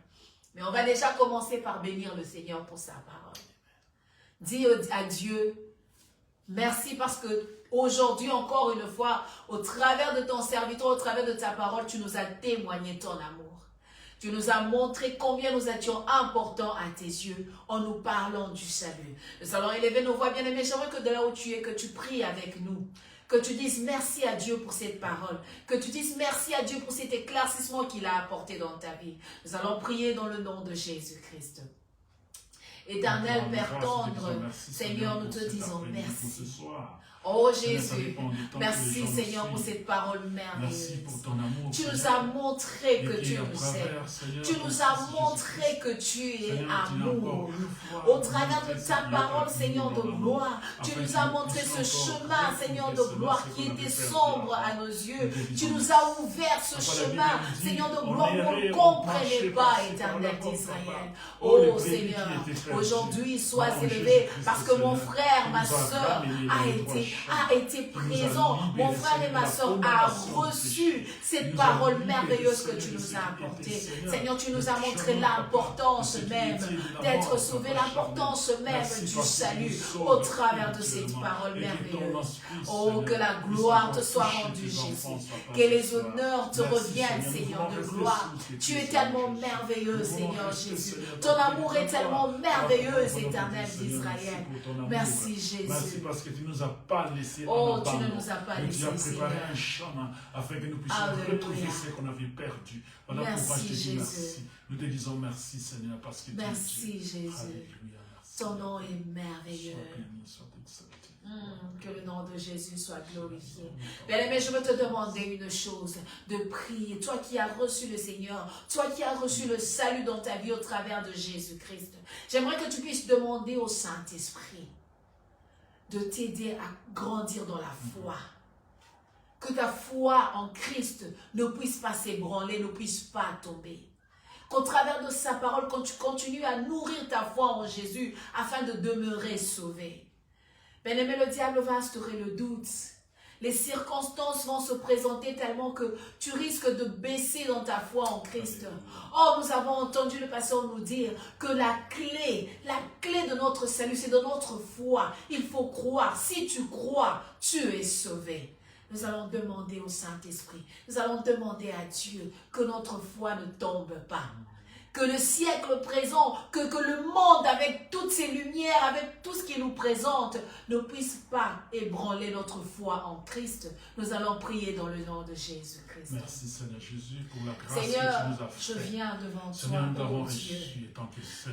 Speaker 1: Mais on va déjà commencer par bénir le Seigneur pour sa parole. Dis à Dieu, merci parce que aujourd'hui, encore une fois, au travers de ton serviteur, au travers de ta parole, tu nous as témoigné ton amour. Tu nous as montré combien nous étions importants à tes yeux en nous parlant du salut. Nous allons élever nos voix, bien-aimés. J'aimerais que de là où tu es, que tu pries avec nous. Que tu dises merci à Dieu pour cette parole. Que tu dises merci à Dieu pour cet éclaircissement qu'il a apporté dans ta vie. Nous allons prier dans le nom de Jésus-Christ. Éternel Père tendre, Seigneur, nous te disons merci. Oh Jésus, merci Seigneur pour cette parole merveilleuse. Tu nous as montré que tu nous aimes. Tu nous as montré que tu es amour. Au travers de ta parole, Seigneur de gloire, tu nous as montré ce chemin, Seigneur de gloire, qui était sombre à nos yeux. Tu nous as ouvert ce chemin, Seigneur de gloire, où on ne comprenait pas, Éternel d'Israël. Oh Seigneur, aujourd'hui, sois élevé, parce que mon frère, ma soeur a été présent. Mon frère et ma soeur a reçu cette parole merveilleuse que tu nous as apportée. Seigneur, tu nous as montré l'importance même d'être sauvé, l'importance même du salut au travers de cette parole merveilleuse. Oh, que la gloire te soit rendue, Jésus. Que les honneurs te reviennent, Seigneur de gloire. Tu es tellement merveilleux, Seigneur Jésus. Ton amour est tellement merveilleux, Éternel d'Israël. Merci, Jésus.
Speaker 2: Merci parce que tu nous as pas laissé
Speaker 1: oh, tu ne nous as pas laissé,
Speaker 2: tu as préparé un chemin afin que nous puissions retrouver ce qu'on avait perdu. Voilà pourquoi je te dis merci. Nous te disons merci, Seigneur, parce que
Speaker 1: merci,
Speaker 2: tu es Dieu.
Speaker 1: Jésus.
Speaker 2: Alléluia, merci.
Speaker 1: Ton nom est merveilleux.
Speaker 2: Sois béni, sois exalté.
Speaker 1: Que le nom de Jésus soit glorifié. Bien-aimé, je veux te demander une chose, de prier. Toi qui as reçu le Seigneur, toi qui as reçu le salut dans ta vie au travers de Jésus-Christ, j'aimerais que tu puisses demander au Saint-Esprit de t'aider à grandir dans la foi. Que ta foi en Christ ne puisse pas s'ébranler, ne puisse pas tomber. Qu'au travers de sa parole, quand tu continues à nourrir ta foi en Jésus afin de demeurer sauvé. Bien-aimé, le diable va instaurer le doute. Les circonstances vont se présenter tellement que tu risques de baisser dans ta foi en Christ. Oh, nous avons entendu le pasteur nous dire que la clé de notre salut, c'est de notre foi. Il faut croire. Si tu crois, tu es sauvé. Nous allons demander au Saint-Esprit, nous allons demander à Dieu que notre foi ne tombe pas. Que le siècle présent, que le monde avec toutes ses lumières, avec tout ce qu'il nous présente, ne puisse pas ébranler notre foi en Christ. Nous allons prier dans le nom de Jésus-Christ.
Speaker 2: Merci Seigneur Jésus pour la grâce
Speaker 1: Seigneur,
Speaker 2: que tu nous as faite.
Speaker 1: je viens devant
Speaker 2: Seigneur,
Speaker 1: toi,
Speaker 2: nous
Speaker 1: oh Dieu.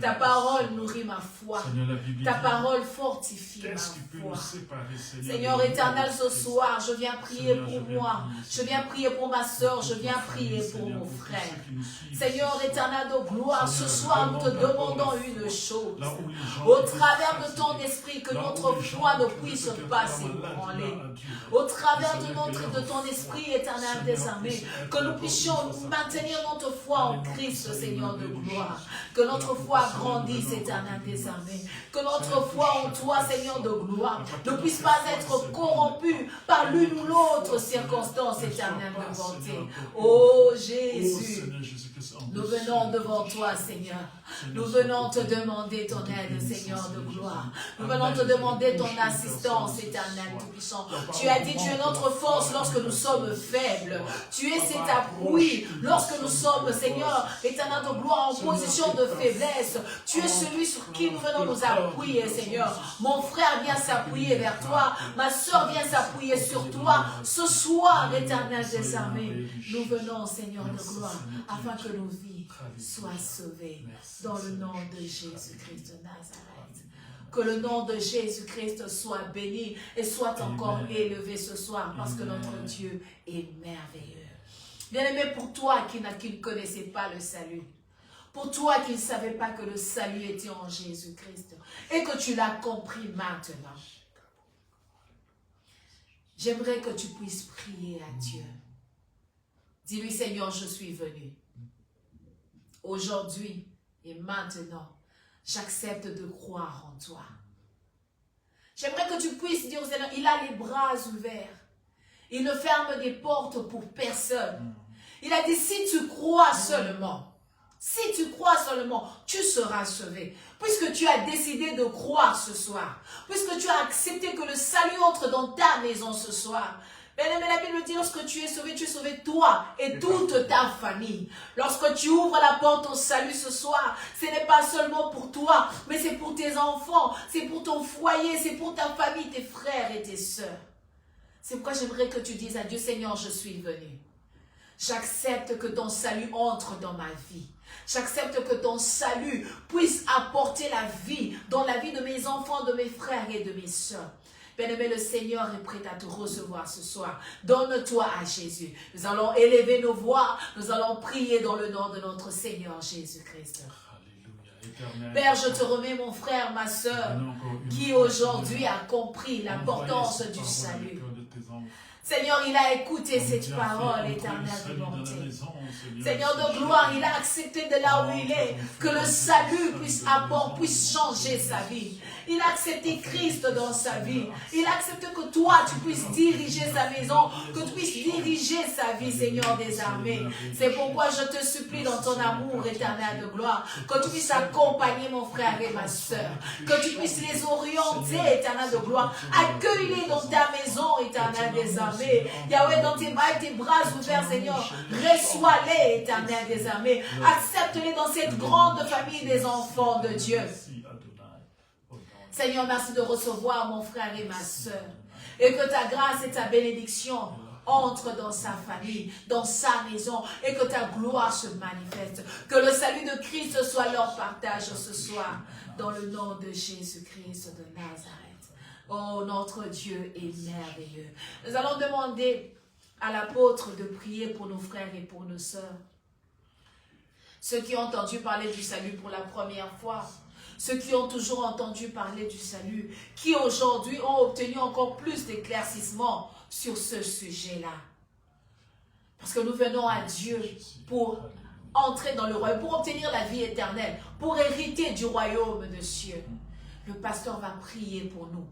Speaker 2: ta
Speaker 1: parole nourrit ma foi.
Speaker 2: Seigneur, la Bible
Speaker 1: ta
Speaker 2: dit,
Speaker 1: parole fortifie ma
Speaker 2: qu'est-ce qui peut
Speaker 1: foi.
Speaker 2: nous séparer,
Speaker 1: Seigneur éternel, ce soir, je viens prier
Speaker 2: Seigneur,
Speaker 1: pour moi. Je viens prier pour ma soeur. Je viens prier pour mon frère. Seigneur éternel de gloire, ce soir, nous te demandons une chose.
Speaker 2: Là où les gens
Speaker 1: Au
Speaker 2: étaient
Speaker 1: travers de
Speaker 2: fatigués,
Speaker 1: ton esprit, que
Speaker 2: là où
Speaker 1: notre
Speaker 2: les gens
Speaker 1: foi ne
Speaker 2: qui
Speaker 1: puisse
Speaker 2: devaient
Speaker 1: pas
Speaker 2: faire la maladie,
Speaker 1: s'ébranler.
Speaker 2: là, à Dieu.
Speaker 1: Au travers
Speaker 2: Seigneur,
Speaker 1: de ton esprit éternel des armées,
Speaker 2: Seigneur,
Speaker 1: que nous
Speaker 2: puisse
Speaker 1: puissions
Speaker 2: être
Speaker 1: maintenir notre foi en Christ, Seigneur de gloire. Que notre
Speaker 2: Seigneur,
Speaker 1: foi
Speaker 2: Seigneur,
Speaker 1: grandisse,
Speaker 2: Seigneur,
Speaker 1: éternel des
Speaker 2: Seigneur,
Speaker 1: armées. Que
Speaker 2: Seigneur,
Speaker 1: notre foi en
Speaker 2: touche
Speaker 1: toi,
Speaker 2: chaque
Speaker 1: Seigneur de
Speaker 2: personne.
Speaker 1: gloire,
Speaker 2: Apporte
Speaker 1: ne puisse
Speaker 2: notre
Speaker 1: pas
Speaker 2: foi,
Speaker 1: être
Speaker 2: Seigneur,
Speaker 1: corrompue par l'une ou
Speaker 2: notre
Speaker 1: l'autre
Speaker 2: foi, Seigneur,
Speaker 1: circonstance
Speaker 2: ne
Speaker 1: éternelle
Speaker 2: soit pas,
Speaker 1: de bonté.
Speaker 2: Seigneur,
Speaker 1: Oh
Speaker 2: Oh
Speaker 1: Jésus,
Speaker 2: Seigneur Jésus-Christ, en
Speaker 1: nous
Speaker 2: dessus
Speaker 1: venons
Speaker 2: de
Speaker 1: devant
Speaker 2: tout
Speaker 1: toi,
Speaker 2: chaque
Speaker 1: Seigneur.
Speaker 2: Seigneur,
Speaker 1: Nous
Speaker 2: sois
Speaker 1: venons te
Speaker 2: béni.
Speaker 1: demander ton
Speaker 2: Nous te
Speaker 1: aide,
Speaker 2: bénissons,
Speaker 1: Seigneur de
Speaker 2: Seigneur
Speaker 1: gloire.
Speaker 2: Jésus.
Speaker 1: Nous
Speaker 2: Amen.
Speaker 1: venons te demander ton
Speaker 2: Touche les
Speaker 1: assistance
Speaker 2: personnes ce
Speaker 1: éternelle,
Speaker 2: soir.
Speaker 1: tout-puissant.
Speaker 2: La
Speaker 1: Tu as
Speaker 2: parole
Speaker 1: dit, tu es
Speaker 2: montre
Speaker 1: notre
Speaker 2: la
Speaker 1: force
Speaker 2: foi
Speaker 1: lorsque
Speaker 2: d'une
Speaker 1: nous sommes
Speaker 2: personne ce
Speaker 1: faibles.
Speaker 2: soir.
Speaker 1: Tu es
Speaker 2: Papa,
Speaker 1: cet appui
Speaker 2: approche
Speaker 1: lorsque
Speaker 2: une
Speaker 1: nous
Speaker 2: personne
Speaker 1: sommes,
Speaker 2: de
Speaker 1: Seigneur,
Speaker 2: toi ce
Speaker 1: éternel de
Speaker 2: soir.
Speaker 1: gloire, en
Speaker 2: Seigneur,
Speaker 1: position
Speaker 2: que
Speaker 1: de
Speaker 2: ta
Speaker 1: faiblesse.
Speaker 2: foi
Speaker 1: Tu es celui sur qui nous venons nous appuyer,
Speaker 2: Seigneur.
Speaker 1: Seigneur. Mon frère vient s'appuyer vers toi. Ma soeur vient s'appuyer sur toi. Ce soir, éternel des armées, nous venons, Seigneur de gloire, afin que nos vies soient sauvées dans le nom de Jésus-Christ de Nazareth. Que le nom de Jésus-Christ soit béni et soit encore élevé ce soir, parce que notre Dieu est merveilleux. Bien-aimé, pour toi qui ne connaissais pas le salut, pour toi qui ne savais pas que le salut était en Jésus-Christ et que tu l'as compris maintenant, j'aimerais que tu puisses prier à Dieu. Dis-lui, Seigneur, je suis venu. Aujourd'hui et maintenant, j'accepte de croire en toi. J'aimerais que tu puisses dire au Seigneur, il a les bras ouverts. Il ne ferme des portes pour personne. Il a dit, si tu crois seulement, tu seras sauvé. Puisque tu as décidé de croire ce soir, puisque tu as accepté que le salut entre dans ta maison ce soir, bien-aimé, la Bible dit, lorsque tu es sauvé toi et toute ta famille. Lorsque tu ouvres la porte au salut ce soir, ce n'est pas seulement pour toi, mais c'est pour tes enfants, c'est pour ton foyer, c'est pour ta famille, tes frères et tes sœurs. C'est pourquoi j'aimerais que tu dises à Dieu, Seigneur, je suis venu. J'accepte que ton salut entre dans ma vie. J'accepte que ton salut puisse apporter la vie dans la vie de mes enfants, de mes frères et de mes sœurs. Bien-aimé, le Seigneur est prêt à te recevoir ce soir. Donne-toi à Jésus. Nous allons élever nos voix. Nous allons prier dans le nom de notre Seigneur Jésus-Christ. Père, je te remets mon frère, ma soeur, qui aujourd'hui a compris l'importance du salut. Seigneur, il a écouté cette parole éternelle de bonté. Seigneur de gloire, il a accepté de là où il est, que le salut puisse changer sa vie. Il a accepté Christ dans sa vie. Il a accepté que toi, tu puisses diriger sa maison, que tu puisses diriger sa vie, Seigneur des armées. C'est pourquoi je te supplie dans ton amour éternel de gloire, que tu puisses accompagner mon frère et ma soeur, que tu puisses les orienter, éternel de gloire. Accueille-les dans ta maison, éternel des armées. Yahweh, dans tes bras ouverts, Seigneur, reçois-les, éternel des armées. Accepte-les dans cette grande famille des enfants de Dieu. Seigneur, merci de recevoir mon frère et ma soeur. Et que ta grâce et ta bénédiction entrent dans sa famille, dans sa maison, et que ta gloire se manifeste. Que le salut de Christ soit leur partage ce soir, dans le nom de Jésus-Christ de Nazareth. Oh, notre Dieu est merveilleux. Nous allons demander à l'apôtre de prier pour nos frères et pour nos sœurs. Ceux qui ont entendu parler du salut pour la première fois, ceux qui ont toujours entendu parler du salut, qui aujourd'hui ont obtenu encore plus d'éclaircissement sur ce sujet-là. Parce que nous venons à Dieu pour entrer dans le royaume, pour obtenir la vie éternelle, pour hériter du royaume de cieux. Le pasteur va prier pour nous.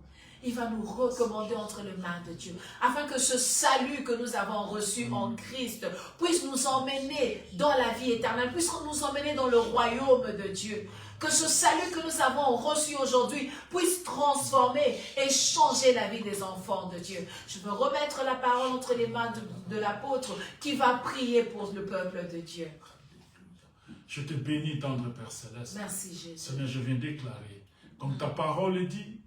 Speaker 1: Il va nous recommander entre les mains de Dieu, afin que ce salut que nous avons reçu en Christ puisse nous emmener dans la vie éternelle, puisse nous emmener dans le royaume de Dieu. Que ce salut que nous avons reçu aujourd'hui puisse transformer et changer la vie des enfants de Dieu. Je veux remettre la parole entre les mains de l'apôtre qui va prier pour le peuple de Dieu.
Speaker 2: Je te bénis, tendre Père Céleste.
Speaker 1: Merci Jésus.
Speaker 2: Seigneur, je viens déclarer, comme ta parole est dit,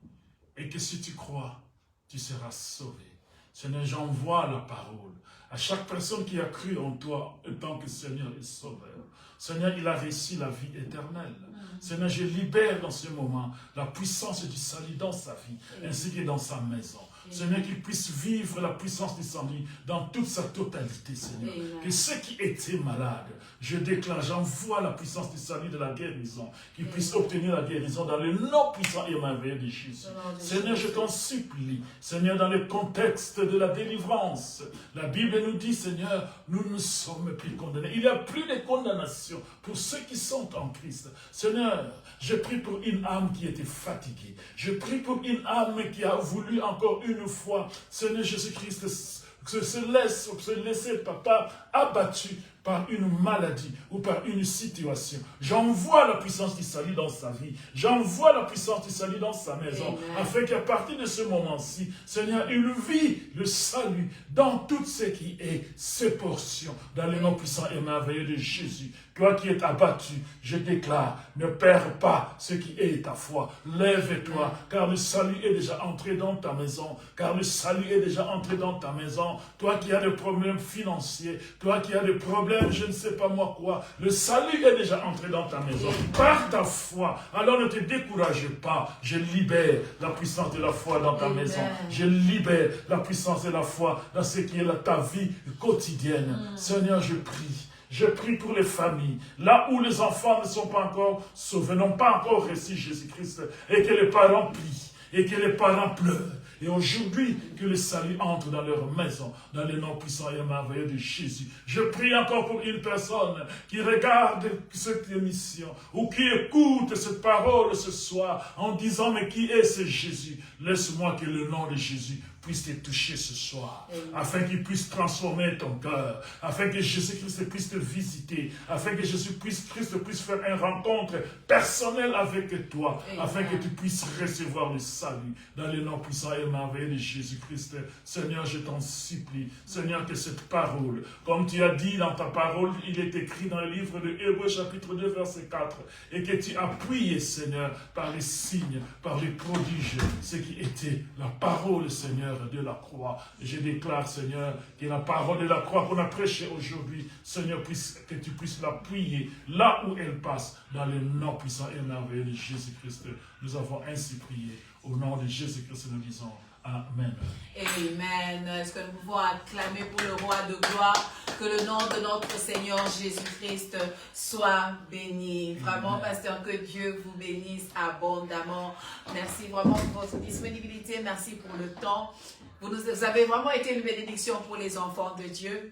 Speaker 2: et que si tu crois, tu seras sauvé. Seigneur, j'envoie la parole à chaque personne qui a cru en toi en tant que Seigneur et Sauveur. Seigneur, il a réussi la vie éternelle. Seigneur, je libère dans ce moment la puissance du salut dans sa vie, ainsi que dans sa maison. Seigneur, qu'ils puissent vivre la puissance du salut dans toute sa totalité, Seigneur.
Speaker 1: Amen.
Speaker 2: Que ceux qui étaient malades, je déclare, j'envoie la puissance du salut de la guérison, qu'ils puissent obtenir la guérison dans le nom puissant et merveilleux de Jésus. Seigneur, je t'en supplie, Seigneur, dans le contexte de la délivrance, la Bible nous dit, Seigneur, nous ne sommes plus condamnés. Il n'y a plus de condamnation pour ceux qui sont en Christ. Seigneur, je prie pour une âme qui était fatiguée. Je prie pour une âme qui a voulu encore une fois, Seigneur Jésus-Christ, se laisser, papa, abattu par une maladie ou par une situation. J'envoie la puissance du salut dans sa vie. J'envoie la puissance du salut dans sa maison. Amen. Afin qu'à partir de ce moment-ci, Seigneur, il vit le salut dans tout ce qui est ses portions. Dans le nom puissant et merveilleux de Jésus. Toi qui es abattu, je déclare, ne perds pas ce qui est ta foi. Lève-toi, car le salut est déjà entré dans ta maison. Car le salut est déjà entré dans ta maison. Toi qui as des problèmes financiers, toi qui as des problèmes, je ne sais pas moi quoi, le salut est déjà entré dans ta maison. Par ta foi, alors ne te décourage pas. Je libère la puissance de la foi dans ta maison. Je libère la puissance de la foi dans ce qui est ta vie quotidienne. Seigneur, je prie. Je prie pour les familles, là où les enfants ne sont pas encore sauvés, n'ont pas encore reçu Jésus-Christ, et que les parents plient, et que les parents pleurent. Et aujourd'hui, que le salut entre dans leur maison, dans le nom puissant et merveilleux de Jésus. Je prie encore pour une personne qui regarde cette émission, ou qui écoute cette parole ce soir, en disant, mais qui est ce Jésus? Laisse-moi que le nom de Jésus puisse te toucher ce soir, afin qu'il puisse transformer ton cœur, afin que Jésus-Christ puisse te visiter, afin que Jésus-Christ puisse faire une rencontre personnelle avec toi, afin que tu puisses recevoir le salut dans le nom puissant et merveilleux de Jésus-Christ. Seigneur, je t'en supplie, Seigneur, que cette parole, comme tu as dit dans ta parole, il est écrit dans le livre de Hébreux chapitre 2 verset 4, et que tu as appuyé, Seigneur, par les signes, par les prodiges, ce qui était la parole, Seigneur, de la croix. Et je déclare, Seigneur, que la parole de la croix qu'on a prêchée aujourd'hui, Seigneur, que tu puisses l'appuyer là où elle passe, dans le nom puissant et merveilleux de Jésus-Christ. Nous avons ainsi prié. Au nom de Jésus-Christ, nous disons Amen.
Speaker 1: Amen. Est-ce que nous pouvons acclamer pour le roi de gloire, que le nom de notre Seigneur Jésus-Christ soit béni. Vraiment,
Speaker 2: Amen.
Speaker 1: pasteur, que Dieu vous bénisse abondamment. Merci vraiment pour votre disponibilité. Merci pour le temps. Vous avez vraiment été une bénédiction pour les enfants de Dieu.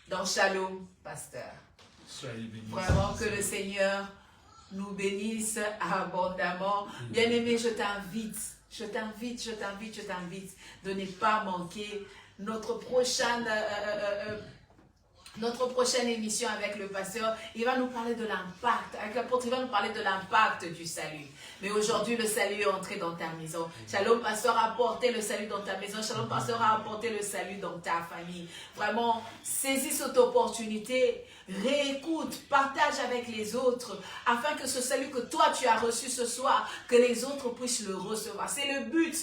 Speaker 1: Dans Shalom, pasteur.
Speaker 2: Soyez bénis.
Speaker 1: Vraiment que le Seigneur nous bénisse abondamment. Bien-aimé, je t'invite de ne pas manquer notre prochaine émission avec le pasteur. Il va nous parler de l'impact, avec l'apôtre, il va nous parler de l'impact du salut. Mais aujourd'hui, le salut est entré dans ta maison. Shalom, pasteur, a apporté le salut dans ta maison. Shalom, pasteur, a apporté le salut dans ta famille. Vraiment, saisis cette opportunité, réécoute, partage avec les autres, afin que ce salut que toi tu as reçu ce soir, que les autres puissent le recevoir. C'est le but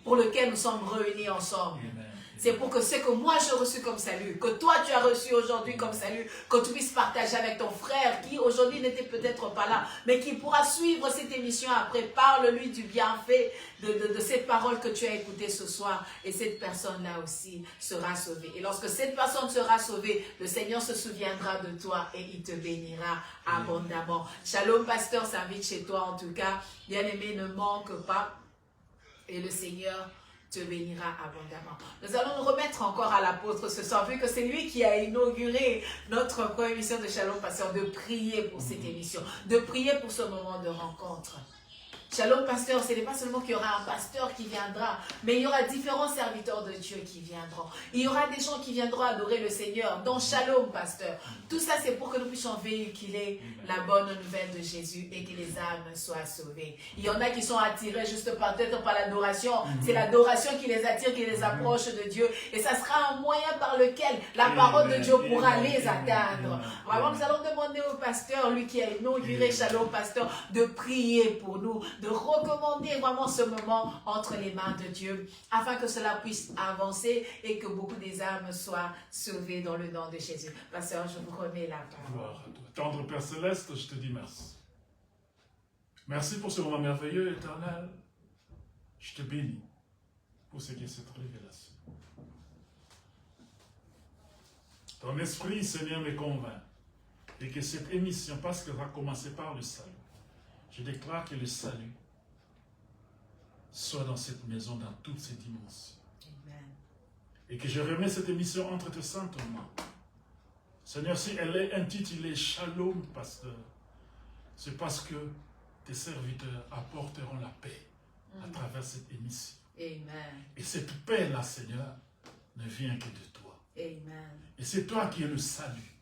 Speaker 1: pour lequel nous sommes réunis ensemble.
Speaker 2: Amen.
Speaker 1: C'est pour que ce que moi j'ai reçu comme salut, que toi tu as reçu aujourd'hui comme salut, que tu puisses partager avec ton frère qui aujourd'hui n'était peut-être pas là, mais qui pourra suivre cette émission après. Parle-lui du bienfait de cette parole que tu as écoutée ce soir, et cette personne-là aussi sera sauvée. Et lorsque cette personne sera sauvée, le Seigneur se souviendra de toi et il te bénira abondamment. Shalom, pasteur, s'invite chez toi en tout cas. Bien-aimé, ne manque pas, et le Seigneur te bénira abondamment. Nous allons nous remettre encore à l'apôtre ce soir, vu que c'est lui qui a inauguré notre première émission de Shalom Pasteur, de prier pour cette émission, de prier pour ce moment de rencontre. Shalom pasteur, ce n'est pas seulement qu'il y aura un pasteur qui viendra, mais il y aura différents serviteurs de Dieu qui viendront. Il y aura des gens qui viendront adorer le Seigneur dans Shalom pasteur. Tout ça c'est pour que nous puissions véhiculer la bonne nouvelle de Jésus et que les âmes soient sauvées. Il y en a qui sont attirés juste peut-être par l'adoration. C'est l'adoration qui les attire, qui les approche de Dieu. Et ça sera un moyen par lequel la parole de Dieu pourra les atteindre. Vraiment, nous allons demander au pasteur, lui qui a inauguré Shalom pasteur, de prier pour nous, de recommander vraiment ce moment entre les mains de Dieu, afin que cela puisse avancer et que beaucoup des âmes soient sauvées dans le nom de Jésus. Pasteur, je vous remets la parole.
Speaker 2: Gloire à toi. Tendre Père Céleste, je te dis merci. Merci pour ce moment merveilleux, éternel. Je te bénis pour pour ce qui est cette révélation. Ton esprit, Seigneur, me convainc. Et que cette émission, parce qu'elle va commencer par le salut, je déclare que le salut soit dans cette maison, dans toutes ses dimensions.
Speaker 1: Amen.
Speaker 2: Et que je remets cette émission entre tes saintes mains. Seigneur, si elle est intitulée Shalom, pasteur, c'est parce que tes serviteurs apporteront la paix à travers cette émission.
Speaker 1: Amen.
Speaker 2: Et cette paix-là, Seigneur, ne vient que de toi.
Speaker 1: Amen.
Speaker 2: Et c'est toi qui es le salut.